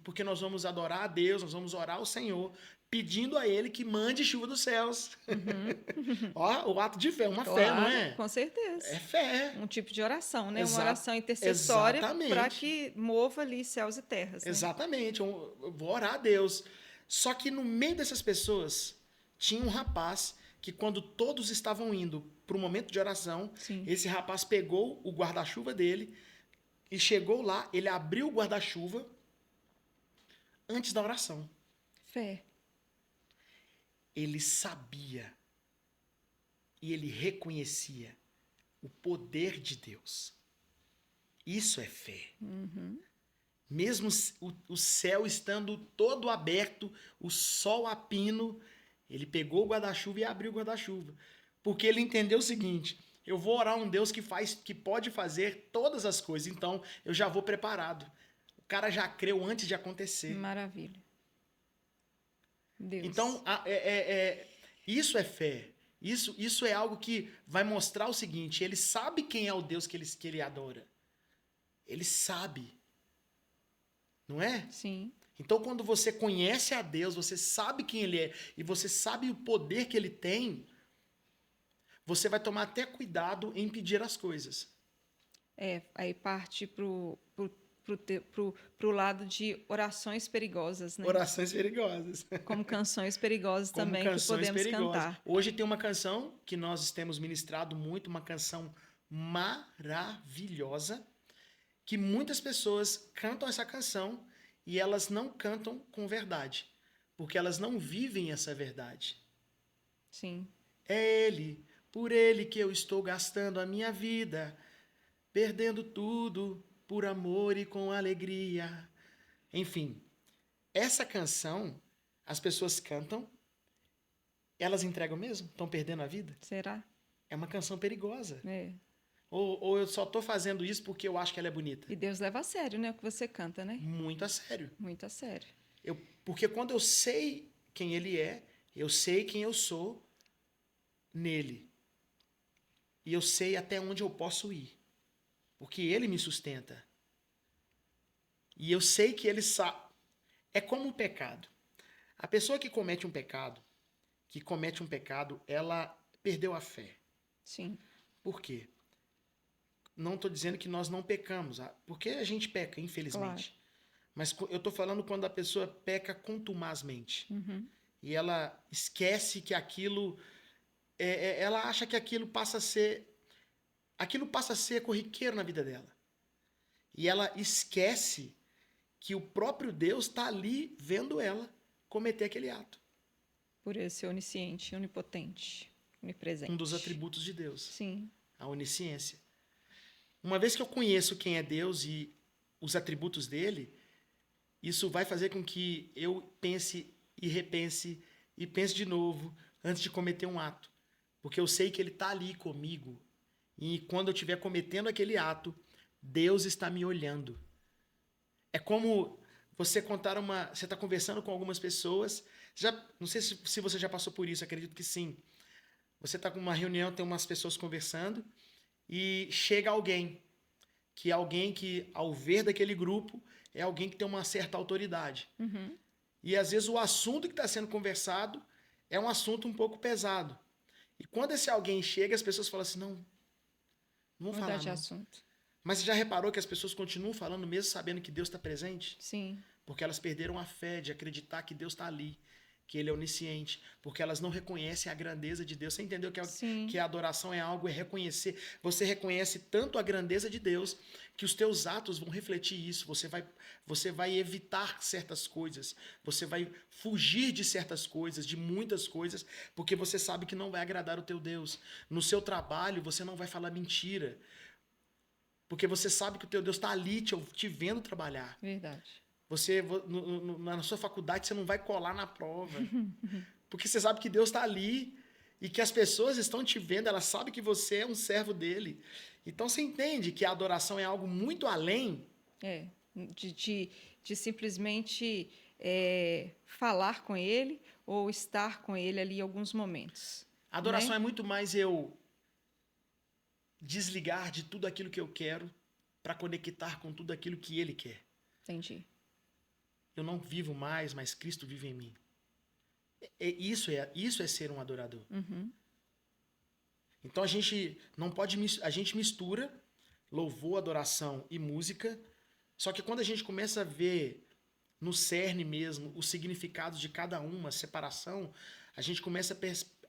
porque nós vamos adorar a Deus, nós vamos orar ao Senhor, pedindo a Ele que mande chuva dos céus. Uhum. Ó, o ato de fé, uma Claro, fé, não é? Com certeza. É fé. Um tipo de oração, né? Uma Exa oração intercessória exatamente. para que mova ali céus e terras. Né? Exatamente. Eu vou orar a Deus. Só que no meio dessas pessoas tinha um rapaz que, quando todos estavam indo para o momento de oração, Sim. esse rapaz pegou o guarda-chuva dele e chegou lá, ele abriu o guarda-chuva antes da oração. Fé. Ele sabia e ele reconhecia o poder de Deus. Isso é fé. Uhum. Mesmo o céu estando todo aberto, o sol a pino, ele pegou o guarda-chuva e abriu o guarda-chuva. Porque ele entendeu o seguinte: eu vou orar a um Deus que pode fazer todas as coisas, então eu já vou preparado. O cara já creu antes de acontecer. Maravilha. Deus. Então, isso é fé. Isso é algo que vai mostrar o seguinte: ele sabe quem é o Deus que ele adora. Ele sabe. Não é? Sim. Então, quando você conhece a Deus, você sabe quem Ele é e você sabe o poder que Ele tem, você vai tomar até cuidado em pedir as coisas. Aí parte pro lado de orações perigosas, né? Orações perigosas. Como canções perigosas Como também canções que podemos perigosas. cantar. Hoje tem uma canção que nós temos ministrado muito, uma canção maravilhosa, que muitas pessoas cantam essa canção e elas não cantam com verdade, porque elas não vivem essa verdade. Sim. É Ele, por Ele que eu estou gastando a minha vida, perdendo tudo por amor e com alegria. Enfim, essa canção, as pessoas cantam, elas entregam mesmo? Estão perdendo a vida? Será? É uma canção perigosa. É. Ou eu só estou fazendo isso porque eu acho que ela é bonita? E Deus leva a sério, né? O que você canta, né? Muito a sério. Muito a sério. Porque quando eu sei quem Ele é, eu sei quem eu sou nele. E eu sei até onde eu posso ir. Porque Ele me sustenta. E eu sei que Ele sabe. É como um pecado. A pessoa que comete um pecado, ela perdeu a fé. Sim. Por quê? Não estou dizendo que nós não pecamos, porque a gente peca, infelizmente. Claro. Mas eu estou falando quando a pessoa peca contumazmente. Uhum. E ela esquece que aquilo... ela acha que aquilo passa a ser corriqueiro na vida dela. E ela esquece que o próprio Deus está ali vendo ela cometer aquele ato. Por ele ser onisciente, onipotente, onipresente. Um dos atributos de Deus. Sim. A onisciência. Uma vez que eu conheço quem é Deus e os atributos dele, isso vai fazer com que eu pense e repense e pense de novo antes de cometer um ato. Porque eu sei que ele está ali comigo. E quando eu estiver cometendo aquele ato, Deus está me olhando. É como você contar você está conversando com algumas pessoas. Não sei se você já passou por isso, acredito que sim. Você está com uma reunião, tem umas pessoas conversando e chega alguém que, ao ver daquele grupo, é alguém que tem uma certa autoridade. Uhum. E às vezes o assunto que está sendo conversado é um assunto um pouco pesado. E quando esse alguém chega, as pessoas falam assim, não vou falar de não. Assunto. Mas você já reparou que as pessoas continuam falando mesmo sabendo que Deus está presente? Sim. Porque elas perderam a fé de acreditar que Deus está ali, que Ele é onisciente, porque elas não reconhecem a grandeza de Deus. Você entendeu que a adoração é algo, é reconhecer. Você reconhece tanto a grandeza de Deus que os teus atos vão refletir isso. Você vai evitar certas coisas, você vai fugir de certas coisas, de muitas coisas, porque você sabe que não vai agradar o teu Deus. No seu trabalho, você não vai falar mentira, porque você sabe que o teu Deus está ali te vendo trabalhar. Verdade. Você, na sua faculdade, você não vai colar na prova. Porque você sabe que Deus está ali e que as pessoas estão te vendo, elas sabem que você é um servo dele. Então você entende que a adoração é algo muito além. De simplesmente falar com ele ou estar com ele ali em alguns momentos. A adoração é muito mais eu desligar de tudo aquilo que eu quero para conectar com tudo aquilo que ele quer. Entendi. Eu não vivo mais, mas Cristo vive em mim. Isso é ser um adorador. Uhum. Então a gente não pode, a gente mistura louvor, adoração e música, só que quando a gente começa a ver no cerne mesmo os significados de cada uma, a separação, a gente começa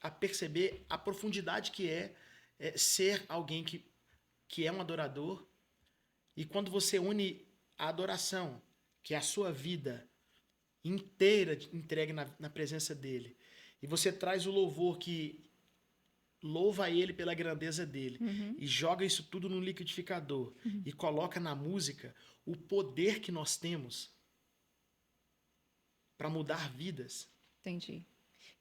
a perceber a profundidade que é ser alguém que é um adorador. E quando você une a adoração, que é a sua vida inteira entregue na presença dele, e você traz o louvor que louva ele pela grandeza dele, e joga isso tudo no liquidificador, e coloca na música o poder que nós temos para mudar vidas. Entendi.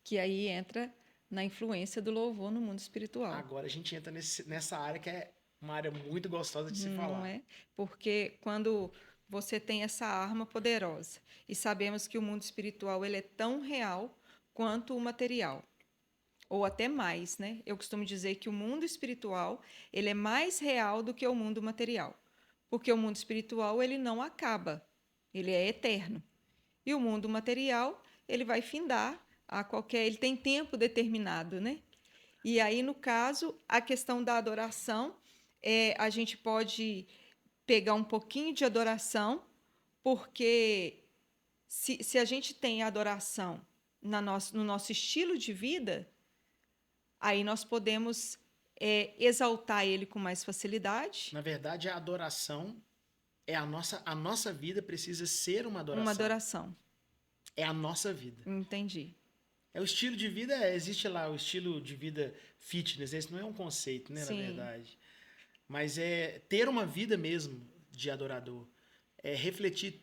Que aí entra na influência do louvor no mundo espiritual. Agora a gente entra nessa área que é uma área muito gostosa de se falar. Não é? Porque quando você tem essa arma poderosa, e sabemos que o mundo espiritual ele é tão real quanto o material, ou até mais, né? Eu costumo dizer que o mundo espiritual ele é mais real do que o mundo material, porque o mundo espiritual ele não acaba, ele é eterno. E o mundo material ele vai findar ele tem tempo determinado, né? E aí, no caso, a questão da adoração, a gente pode pegar um pouquinho de adoração, porque se a gente tem adoração no nosso estilo de vida, aí nós podemos exaltar ele com mais facilidade. Na verdade, a adoração é a nossa vida precisa ser uma adoração. Uma adoração. É a nossa vida. Entendi. O estilo de vida, existe lá o estilo de vida fitness, esse não é um conceito, né, Sim. na verdade. Mas é ter uma vida mesmo de adorador. É refletir,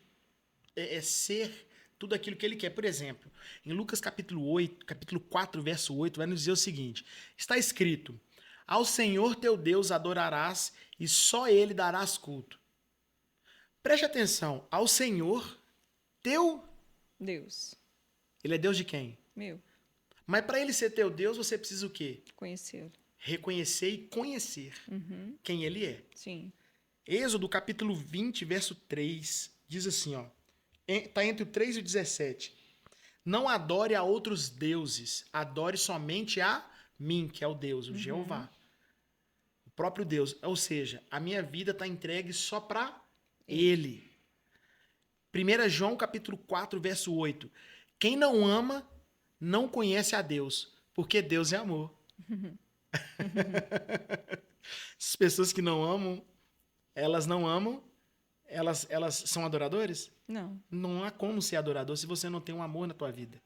é ser tudo aquilo que ele quer. Por exemplo, em Lucas capítulo 4, verso 8, vai nos dizer o seguinte: está escrito: ao Senhor teu Deus adorarás e só ele darás culto. Preste atenção, ao Senhor teu Deus. Ele é Deus de quem? Meu. Mas para ele ser teu Deus, você precisa o quê? Conhecê-lo. Reconhecer e conhecer quem ele é. Sim. Êxodo capítulo 20, verso 3, diz assim, ó. Está entre o 3 e o 17. Não adore a outros deuses, adore somente a mim, que é o Deus, o Jeová. O próprio Deus. Ou seja, a minha vida está entregue só para ele. 1 João capítulo 4, verso 8. Quem não ama, não conhece a Deus, porque Deus é amor. As pessoas que não amam, elas não amam, elas são adoradores? Não. Não há como ser adorador se você não tem um amor na tua vida.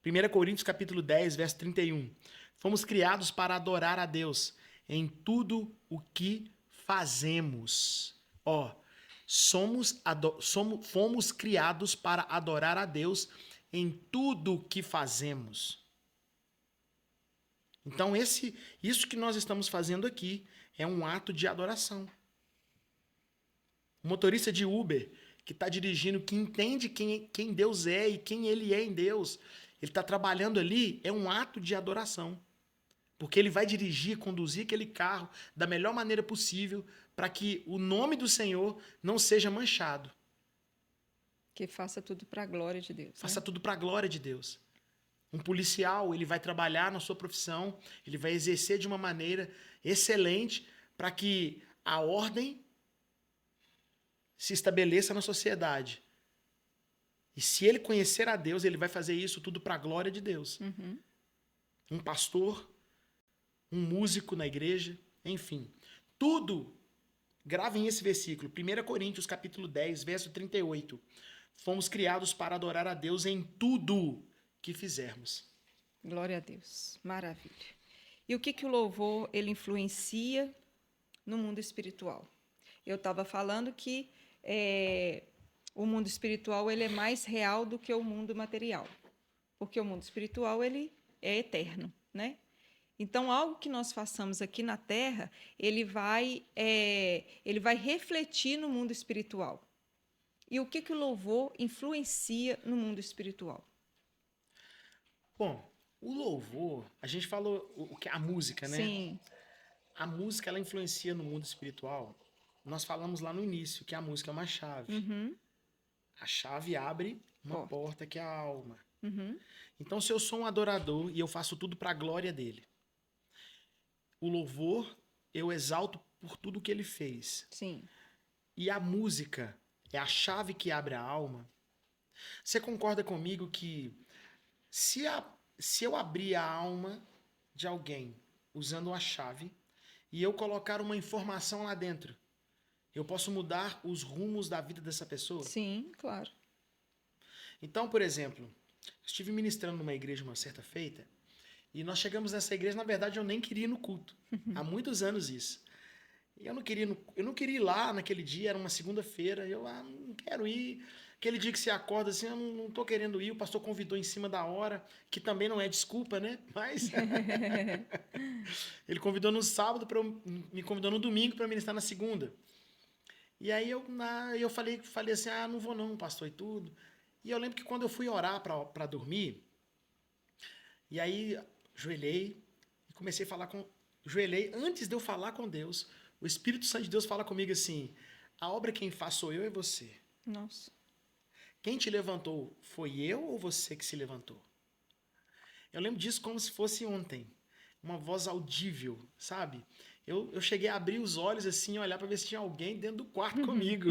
1 Coríntios capítulo 10, verso 31. Fomos criados para adorar a Deus em tudo o que fazemos. Fomos criados para adorar a Deus em tudo o que fazemos. Então, isso que nós estamos fazendo aqui é um ato de adoração. O motorista de Uber que está dirigindo, que entende quem Deus é e quem ele é em Deus, ele está trabalhando ali, é um ato de adoração. Porque ele vai dirigir, conduzir aquele carro da melhor maneira possível para que o nome do Senhor não seja manchado. Que faça tudo para a glória de Deus. Faça tudo para a glória de Deus. Um policial, ele vai trabalhar na sua profissão, ele vai exercer de uma maneira excelente para que a ordem se estabeleça na sociedade. E se ele conhecer a Deus, ele vai fazer isso tudo para a glória de Deus. Uhum. Um pastor, um músico na igreja, enfim. Tudo, gravem esse versículo, 1 Coríntios capítulo 10, verso 38. Fomos criados para adorar a Deus em tudo que fizermos. Glória a Deus. Maravilha. E o que o louvor ele influencia no mundo espiritual? Eu estava falando que o mundo espiritual ele é mais real do que o mundo material, porque o mundo espiritual ele é eterno, né? Então, algo que nós façamos aqui na Terra, ele vai refletir no mundo espiritual. E o que o louvor influencia no mundo espiritual? Bom, o louvor, a gente falou o que a música, né? Sim. A música ela influencia no mundo espiritual. Nós falamos lá no início que a música é uma chave. Uhum. A chave abre uma porta que é a alma. Uhum. Então, se eu sou um adorador e eu faço tudo para a glória dele, o louvor eu exalto por tudo que ele fez. Sim. E a música é a chave que abre a alma. Você concorda comigo que se eu abrir a alma de alguém usando uma chave e eu colocar uma informação lá dentro, eu posso mudar os rumos da vida dessa pessoa? Sim, claro. Então, por exemplo, estive ministrando numa igreja uma certa feita e nós chegamos nessa igreja, na verdade eu nem queria ir no culto. Há muitos anos isso. Eu não queria ir lá naquele dia, era uma segunda-feira, eu não quero ir. Aquele dia que você acorda assim, eu não tô querendo ir, o pastor convidou em cima da hora, que também não é desculpa, né? Mas ele convidou no sábado, me convidou no domingo para ministrar na segunda. E aí eu falei assim, não vou não, pastor, e tudo. E eu lembro que quando eu fui orar para dormir, e aí joelhei e comecei a falar joelhei, antes de eu falar com Deus, o Espírito Santo de Deus fala comigo assim, a obra quem faz sou eu e você. Nossa. Quem te levantou, foi eu ou você que se levantou? Eu lembro disso como se fosse ontem. Uma voz audível, sabe? Eu cheguei a abrir os olhos assim, olhar para ver se tinha alguém dentro do quarto comigo.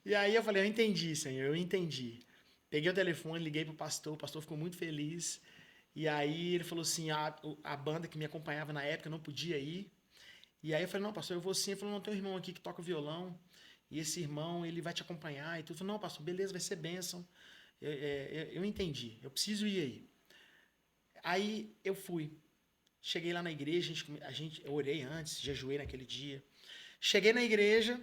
E aí eu falei, eu entendi, Senhor, eu entendi. Peguei o telefone, liguei pro pastor, o pastor ficou muito feliz. E aí ele falou assim, a banda que me acompanhava na época não podia ir. E aí eu falei, não, pastor, eu vou sim. Ele falou, não, tem um irmão aqui que toca violão. E esse irmão, ele vai te acompanhar. E tudo. Eu falei, não, pastor, beleza, vai ser bênção. Eu entendi, eu preciso ir aí. Aí eu fui. Cheguei lá na igreja, eu orei antes, jejuei naquele dia. Cheguei na igreja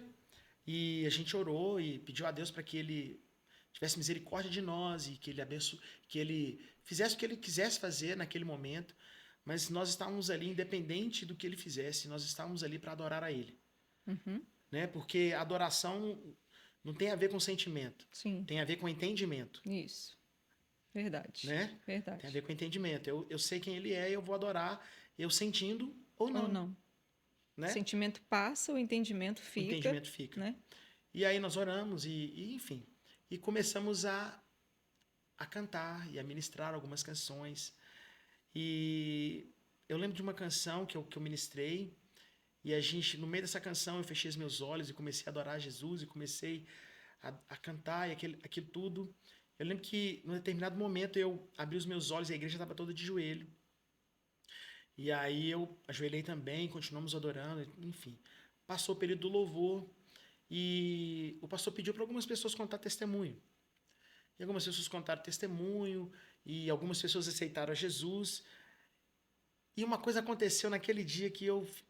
e a gente orou e pediu a Deus para que ele tivesse misericórdia de nós e que ele fizesse o que ele quisesse fazer naquele momento. Mas nós estávamos ali, independente do que ele fizesse, nós estávamos ali para adorar a ele. Uhum. Né? Porque adoração não tem a ver com sentimento. Sim. Tem a ver com entendimento. Isso. Verdade. Né? Verdade. Tem a ver com entendimento. Eu sei quem ele é e eu vou adorar, eu sentindo ou não. Ou não. Né? O sentimento passa, o entendimento fica. O entendimento fica. Né? E aí nós oramos enfim, e começamos a cantar e a ministrar algumas canções. E eu lembro de uma canção que eu ministrei, e no meio dessa canção, eu fechei os meus olhos e comecei a adorar Jesus, e comecei a cantar, e aquilo tudo. Eu lembro que, num determinado momento, eu abri os meus olhos e a igreja estava toda de joelho. E aí eu ajoelhei também, continuamos adorando, enfim. Passou o período do louvor, e o pastor pediu para algumas pessoas contar testemunho. E algumas pessoas contaram testemunho, e algumas pessoas aceitaram a Jesus. E uma coisa aconteceu naquele dia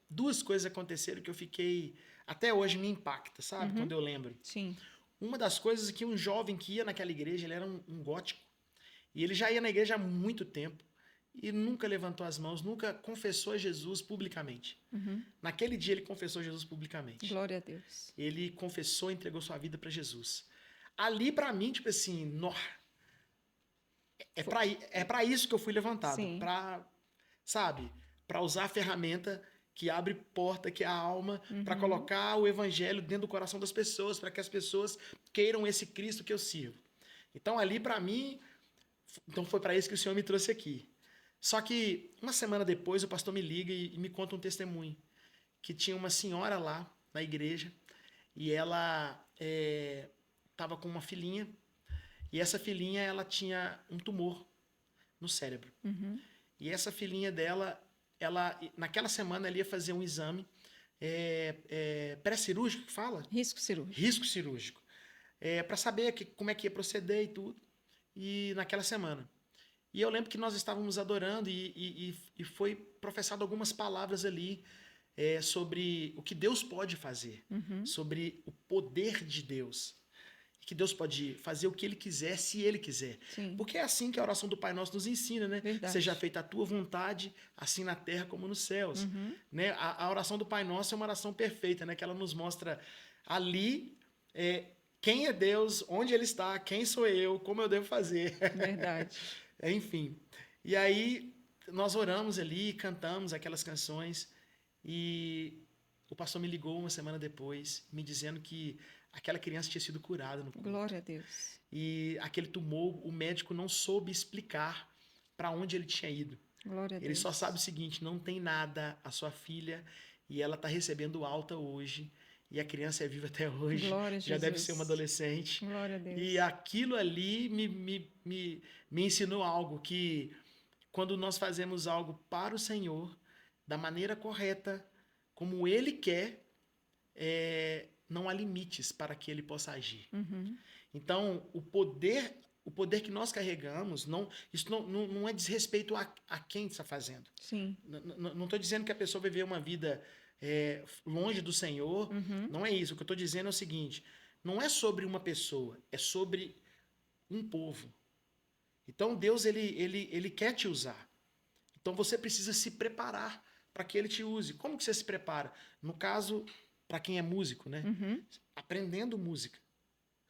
duas coisas aconteceram que eu fiquei, até hoje me impacta, sabe? Quando eu lembro. Sim. Uma das coisas é que um jovem que ia naquela igreja, ele era um gótico. E ele já ia na igreja há muito tempo. E nunca levantou as mãos, nunca confessou a Jesus publicamente. Uhum. Naquele dia ele confessou Jesus publicamente. Glória a Deus. Ele confessou e entregou sua vida para Jesus. Ali para mim, tipo assim, é para isso que eu fui levantado. Sabe? Para usar a ferramenta que abre porta, que é a alma, para colocar o evangelho dentro do coração das pessoas, para que as pessoas queiram esse Cristo que eu sirvo. Então ali para mim, então foi para isso que o Senhor me trouxe aqui. Só que uma semana depois o pastor me liga e me conta um testemunho que tinha uma senhora lá na igreja e ela estava com uma filhinha, e essa filhinha ela tinha um tumor no cérebro. Uhum. E essa filhinha dela, naquela semana ela ia fazer um exame pré-cirúrgico, que fala? Risco cirúrgico. Risco cirúrgico. Para saber como é que ia proceder e tudo. E naquela semana. E eu lembro que nós estávamos adorando e foi professado algumas palavras ali sobre o que Deus pode fazer, sobre o poder de Deus. Que Deus pode fazer o que Ele quiser, se Ele quiser. Sim. Porque é assim que a oração do Pai Nosso nos ensina, né? Verdade. Seja feita a tua vontade, assim na terra como nos céus. Né? A oração do Pai Nosso é uma oração perfeita, né? Que ela nos mostra ali quem é Deus, onde Ele está, quem sou eu, como eu devo fazer. Verdade. Enfim. E aí nós oramos ali, cantamos aquelas canções e o pastor me ligou uma semana depois, me dizendo que aquela criança tinha sido curada no culto. Glória a Deus. E aquele tumor, o médico não soube explicar para onde ele tinha ido. Glória a Deus. Ele só sabe o seguinte, não tem nada, a sua filha, e ela está recebendo alta hoje, e a criança é viva até hoje. Glória a já Jesus. deve ser uma adolescente. Glória a Deus. E aquilo ali me ensinou algo, que quando nós fazemos algo para o Senhor, da maneira correta, como Ele quer, não há limites para que Ele possa agir. Então, o poder que nós carregamos, isso não é desrespeito a quem está fazendo. Sim. Não estou dizendo que a pessoa vai viver uma vida longe do Senhor, não é isso. O que eu estou dizendo é o seguinte, não é sobre uma pessoa, é sobre um povo. Então, Deus, ele quer te usar. Então, você precisa se preparar para que Ele te use. Como que você se prepara? No caso, para quem é músico, né? Aprendendo música.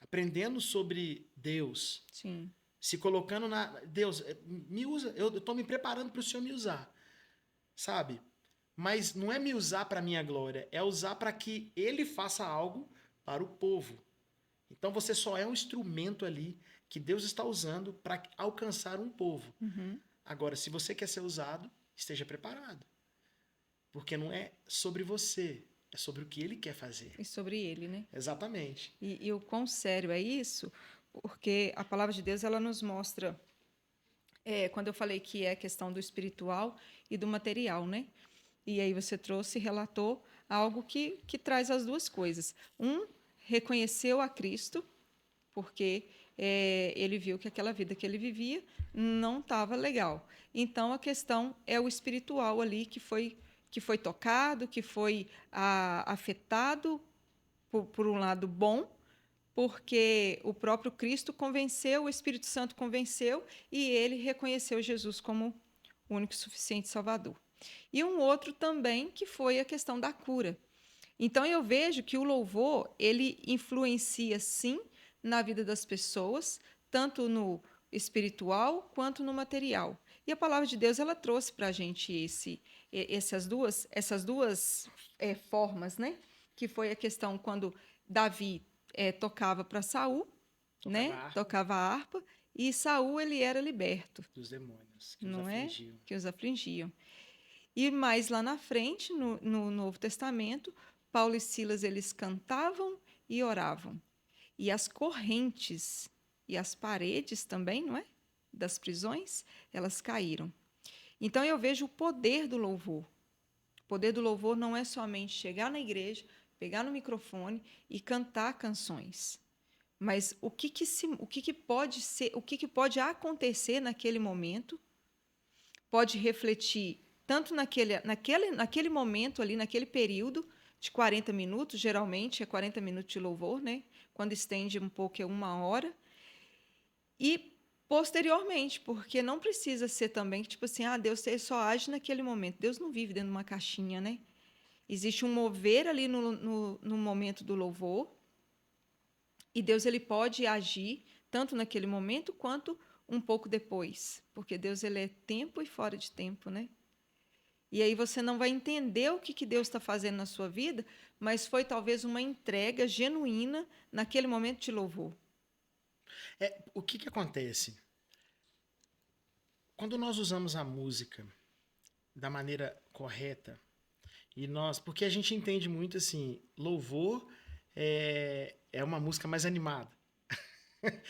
Aprendendo sobre Deus. Sim. Se colocando Deus, me usa. Eu estou me preparando para o Senhor me usar. Sabe? Mas não é me usar para a minha glória. É usar para que Ele faça algo para o povo. Então você só é um instrumento ali que Deus está usando para alcançar um povo. Agora, se você quer ser usado, esteja preparado. Porque não é sobre você. É sobre o que Ele quer fazer. E sobre Ele, né? Exatamente. E o quão sério é isso? Porque a palavra de Deus, ela nos mostra, quando eu falei que é a questão do espiritual e do material, né? E aí você relatou algo que traz as duas coisas. Reconheceu a Cristo, porque ele viu que aquela vida que ele vivia não estava legal. Então, a questão é o espiritual ali que foi tocado, que foi afetado por um lado bom, porque o próprio Cristo convenceu, o Espírito Santo convenceu, e ele reconheceu Jesus como o único e suficiente Salvador. E um outro também, que foi a questão da cura. Então, eu vejo que o louvor, ele influencia, sim, na vida das pessoas, tanto no espiritual quanto no material. E a palavra de Deus, ela trouxe para a gente essas duas formas, né? Que foi a questão quando Davi tocava para Saul, né? Tocava a harpa, e Saul, ele era liberto dos demônios que não os afligiam. Que os afligiam. E mais lá na frente, no Novo Testamento, Paulo e Silas, eles cantavam e oravam. E as correntes e as paredes também, não é? Das prisões, elas caíram. Então, eu vejo o poder do louvor. O poder do louvor não é somente chegar na igreja, pegar no microfone e cantar canções. Mas o que pode ser, o que pode acontecer naquele momento, pode refletir tanto naquele momento ali, naquele período de 40 minutos, geralmente é 40 minutos de louvor, né? Quando estende um pouco é 1 hora. E posteriormente, porque não precisa ser também que, tipo assim, Deus só age naquele momento. Deus não vive dentro de uma caixinha, né? Existe um mover ali no momento do louvor, e Deus, ele pode agir tanto naquele momento quanto um pouco depois, porque Deus, ele é tempo e fora de tempo, né? E aí você não vai entender o que Deus está fazendo na sua vida, mas foi talvez uma entrega genuína naquele momento de louvor. O que acontece? Quando nós usamos a música da maneira correta, porque a gente entende muito assim, louvor é uma música mais animada.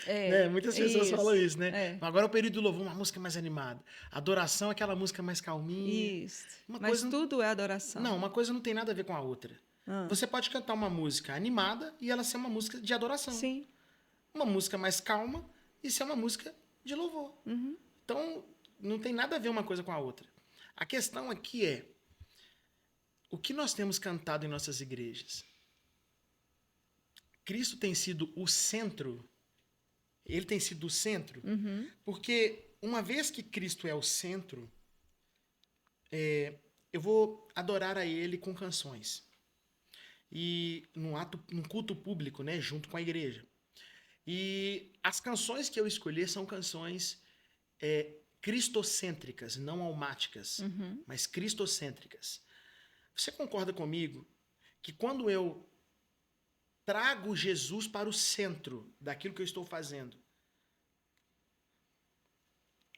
É, Né? Muitas pessoas falam isso, né? é, Agora é o período do louvor, uma música mais animada. Adoração é aquela música mais calminha. isso. Uma Mas coisa tudo é adoração. não, uma coisa não tem nada a ver com a outra. Ah, Você pode cantar uma música animada e ela ser uma música de adoração. sim. Uma música mais calma e ser uma música de louvor. Uhum. Então, não tem nada a ver uma coisa com a outra. A questão aqui é o que nós temos cantado em nossas igrejas. Cristo tem sido o centro. Ele tem sido o centro, Uhum. porque uma vez que Cristo é o centro, eu vou adorar a Ele com canções. E num culto público, né, junto com a igreja. E as canções que eu escolher são canções cristocêntricas, não almáticas, Uhum. mas cristocêntricas. Você concorda comigo que quando eu trago Jesus para o centro daquilo que eu estou fazendo,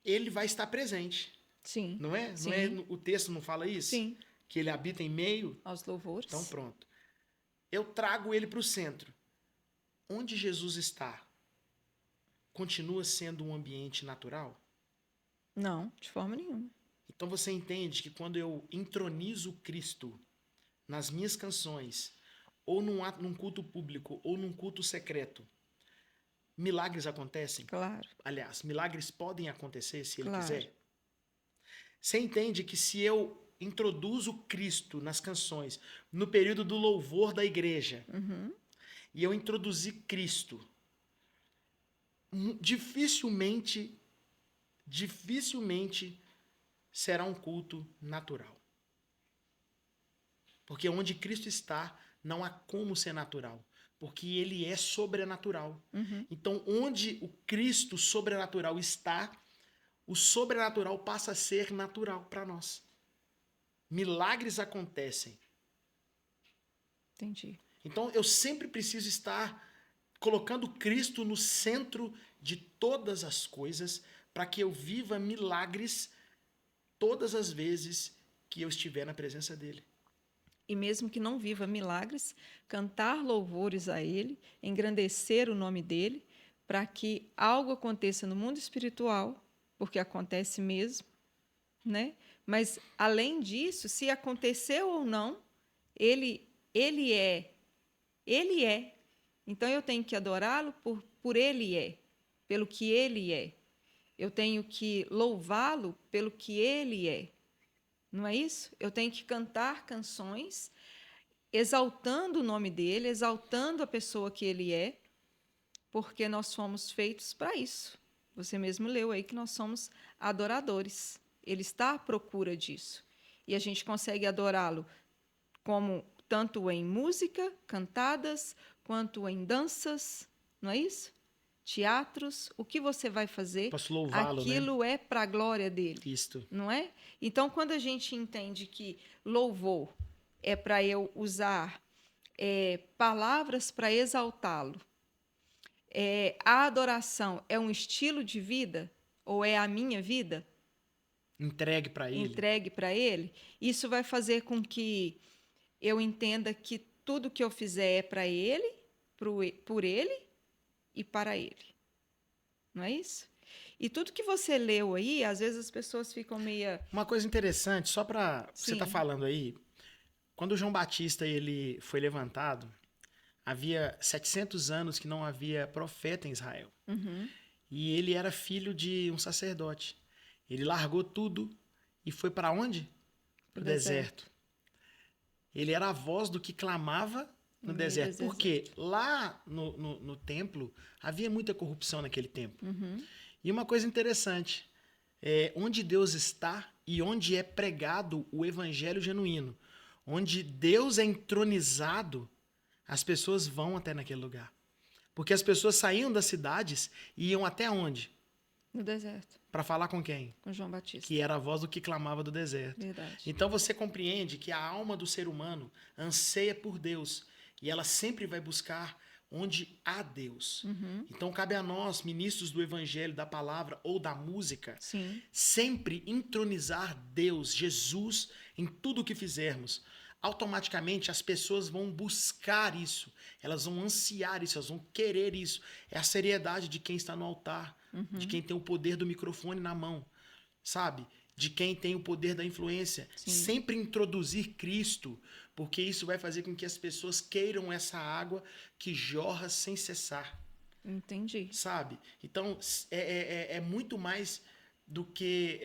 ele vai estar presente, Sim. não é? Sim. Não é? O texto não fala isso? Sim. Que ele habita em meio? Aos louvores. Então pronto. Eu trago ele para o centro. Onde Jesus está, continua sendo um ambiente natural? Não, de forma nenhuma. Então você entende que quando eu entronizo Cristo nas minhas canções, ou num culto público, ou num culto secreto, milagres acontecem? Claro. Aliás, milagres podem acontecer se ele Claro. quiser. Você entende que se eu introduzo Cristo nas canções, no período do louvor da igreja, Uhum. e eu introduzi Cristo, dificilmente será um culto natural. Porque onde Cristo está, não há como ser natural. Porque ele é sobrenatural. Uhum. Então, onde o Cristo sobrenatural está, o sobrenatural passa a ser natural para nós. Milagres acontecem. Entendi. Então, eu sempre preciso estar colocando Cristo no centro de todas as coisas para que eu viva milagres todas as vezes que eu estiver na presença dele. E mesmo que não viva milagres, cantar louvores a Ele, engrandecer o nome dEle, para que algo aconteça no mundo espiritual, porque acontece mesmo, né? Mas, além disso, se aconteceu ou não, Ele é. Ele é. Então, eu tenho que adorá-lo por Ele é, pelo que Ele é. Eu tenho que louvá-lo pelo que Ele é. Não é isso? Eu tenho que cantar canções exaltando o nome dele, exaltando a pessoa que ele é, porque nós fomos feitos para isso. Você mesmo leu aí que nós somos adoradores. Ele está à procura disso. E a gente consegue adorá-lo como tanto em música, cantadas, quanto em danças, não é isso? Teatros, o que você vai fazer, Posso louvá-lo, né? aquilo é para a glória dele. Isto. Não é? Então, quando a gente entende que louvor é para eu usar palavras para exaltá-lo, a adoração é um estilo de vida ou é a minha vida Entregue para ele. entregue para ele, isso vai fazer com que eu entenda que tudo que eu fizer é para ele, por ele e para ele. Não é isso? E tudo que você leu aí, às vezes as pessoas ficam meio... Uma coisa interessante, só para você Sim. estar falando aí, quando João Batista ele foi levantado, havia 700 anos que não havia profeta em Israel. Uhum. E ele era filho de um sacerdote. Ele largou tudo e foi para onde? Para o deserto. Ele era a voz do que clamava no deserto. Porque lá no templo havia muita corrupção naquele tempo. Uhum. E uma coisa interessante, onde Deus está e onde é pregado o evangelho genuíno, onde Deus é entronizado, as pessoas vão até naquele lugar. Porque as pessoas saíam das cidades e iam até onde? No deserto. Para falar com quem? Com João Batista. Que era a voz do que clamava do deserto. Verdade. Então você compreende que a alma do ser humano anseia por Deus e ela sempre vai buscar onde há Deus. Uhum. Então cabe a nós, ministros do evangelho, da palavra ou da música, Sim. sempre entronizar Deus, Jesus, em tudo o que fizermos. automaticamente as pessoas vão buscar isso, elas vão ansiar isso, elas vão querer isso. É a seriedade de quem está no altar, de quem tem o poder do microfone na mão, sabe? De quem tem o poder da influência. Sim. Sempre introduzir Cristo, porque isso vai fazer com que as pessoas queiram essa água que jorra sem cessar. Entendi. Sabe? Então, é muito mais do que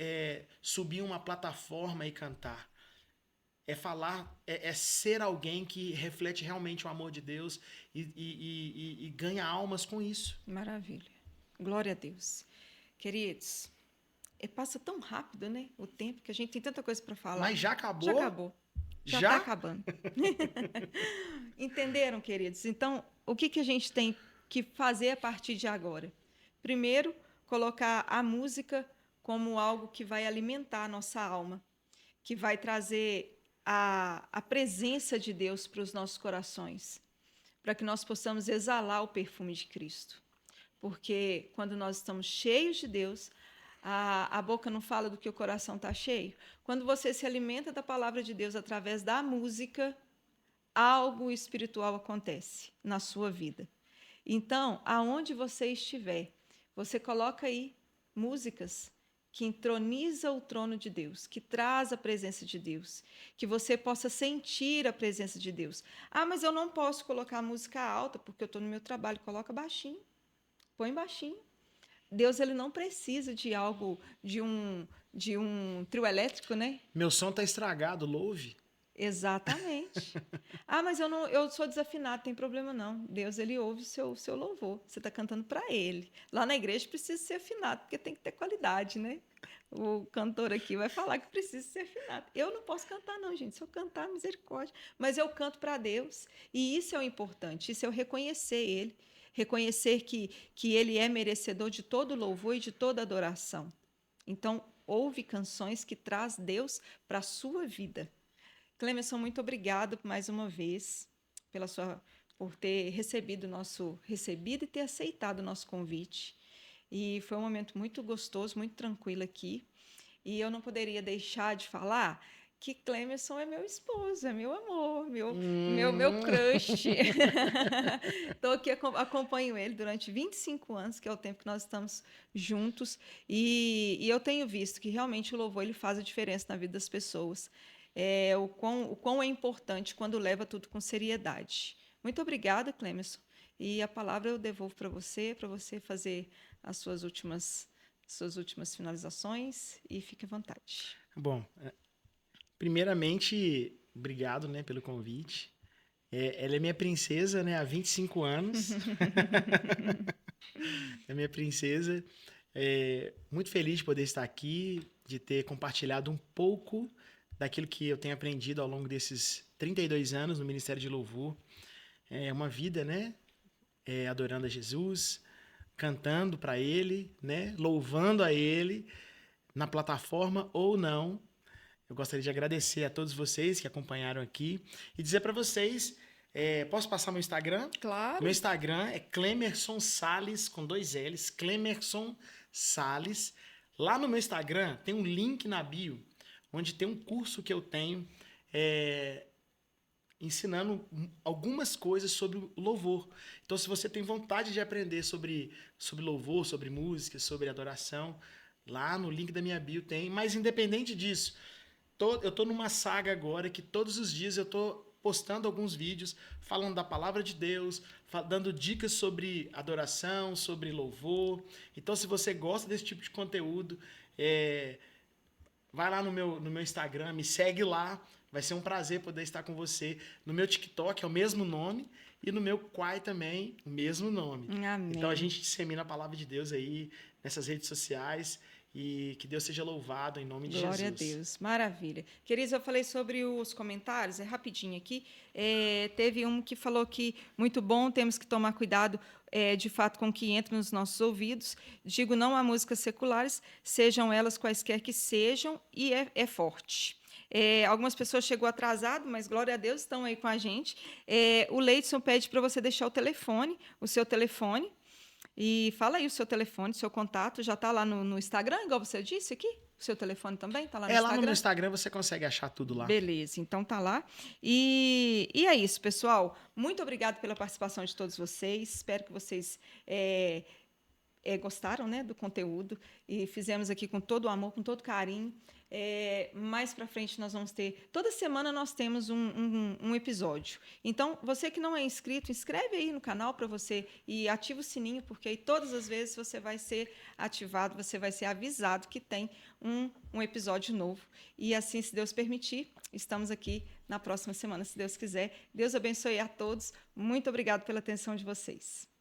subir uma plataforma e cantar. É falar, é ser alguém que reflete realmente o amor de Deus e ganha almas com isso. Maravilha. Glória a Deus. Queridos, passa tão rápido, né? O tempo que a gente tem tanta coisa para falar. Mas já acabou? Já acabou. Já Já? está acabando. Entenderam, queridos? Então, o que a gente tem que fazer a partir de agora? Primeiro, colocar a música como algo que vai alimentar a nossa alma, que vai trazer a presença de Deus para os nossos corações, para que nós possamos exalar o perfume de Cristo. Porque quando nós estamos cheios de Deus, a boca não fala do que o coração está cheio. Quando você se alimenta da palavra de Deus através da música, algo espiritual acontece na sua vida. Então, aonde você estiver, você coloca aí músicas que entroniza o trono de Deus, que traz a presença de Deus, que você possa sentir a presença de Deus. Ah, mas eu não posso colocar música alta porque eu estou no meu trabalho. Coloca baixinho, põe baixinho. Deus, ele não precisa de algo, de um trio elétrico, né? Meu som está estragado, louve. Exatamente. Ah, mas eu sou desafinado, tem problema não. Deus, ele ouve o seu louvor. Você está cantando para ele. Lá na igreja precisa ser afinado, porque tem que ter qualidade, né? O cantor aqui vai falar que precisa ser afinado. Eu não posso cantar não, gente. Se eu cantar, misericórdia. Mas eu canto para Deus. E isso é o importante. Isso é eu reconhecer ele. Reconhecer que ele é merecedor de todo louvor e de toda adoração. Então, ouve canções que traz Deus para a sua vida. Clemerson, muito obrigado mais uma vez por ter recebido e ter aceitado o nosso convite. E foi um momento muito gostoso, muito tranquilo aqui. E eu não poderia deixar de falar que Clemerson é meu esposo, é meu amor, meu crush. Estou aqui, acompanho ele durante 25 anos, que é o tempo que nós estamos juntos. E eu tenho visto que realmente o louvor ele faz a diferença na vida das pessoas. O quão é importante quando leva tudo com seriedade. Muito obrigada, Clemerson. E a palavra eu devolvo para você fazer as suas últimas finalizações e fique à vontade. Bom, primeiramente, obrigado, né, pelo convite. Ela é minha princesa, né, há 25 anos. É minha princesa. Muito feliz de poder estar aqui, de ter compartilhado um pouco daquilo que eu tenho aprendido ao longo desses 32 anos no Ministério de Louvor. É uma vida, né? Adorando a Jesus, cantando para Ele, né? Louvando a Ele, na plataforma ou não. Eu gostaria de agradecer a todos vocês que acompanharam aqui e dizer para vocês, posso passar meu Instagram? Claro. Meu Instagram é Clemerson Salles, com 2 L's, Clemerson Salles. Lá no meu Instagram tem um link na bio, onde tem um curso que eu tenho ensinando algumas coisas sobre o louvor. Então, se você tem vontade de aprender sobre louvor, sobre música, sobre adoração, lá no link da minha bio tem. Mas, independente disso, eu estou numa saga agora que todos os dias eu estou postando alguns vídeos falando da palavra de Deus, dando dicas sobre adoração, sobre louvor. Então, se você gosta desse tipo de conteúdo, vai lá no meu Instagram, me segue lá. Vai ser um prazer poder estar com você. No meu TikTok é o mesmo nome e no meu Quai também o mesmo nome. Amém. Então a gente dissemina a palavra de Deus aí nessas redes sociais e que Deus seja louvado em nome de Jesus. Glória a Deus. Maravilha. Queridos, eu falei sobre os comentários, rapidinho aqui. Teve um que falou que muito bom, temos que tomar cuidado de fato com o que entra nos nossos ouvidos. Digo não a músicas seculares, sejam elas quaisquer que sejam, e é forte. Algumas pessoas chegou atrasado, mas glória a Deus, estão aí com a gente. O Leidson pede para você deixar o seu telefone, e fala aí o seu telefone, seu contato, já está lá no Instagram, igual você disse aqui? seu telefone também? Tá lá no Lá Instagram? no meu Instagram você consegue achar tudo lá. Beleza, então tá lá. E é isso, pessoal. Muito obrigada pela participação de todos vocês. Espero que vocês gostaram, né, do conteúdo e fizemos aqui com todo o amor, com todo carinho. Mais para frente nós vamos ter... Toda semana nós temos um episódio. Então, você que não é inscrito, inscreve aí no canal para você e ativa o sininho, porque aí todas as vezes você vai ser ativado, você vai ser avisado que tem um episódio novo. E assim, se Deus permitir, estamos aqui na próxima semana, se Deus quiser. Deus abençoe a todos. Muito obrigado pela atenção de vocês.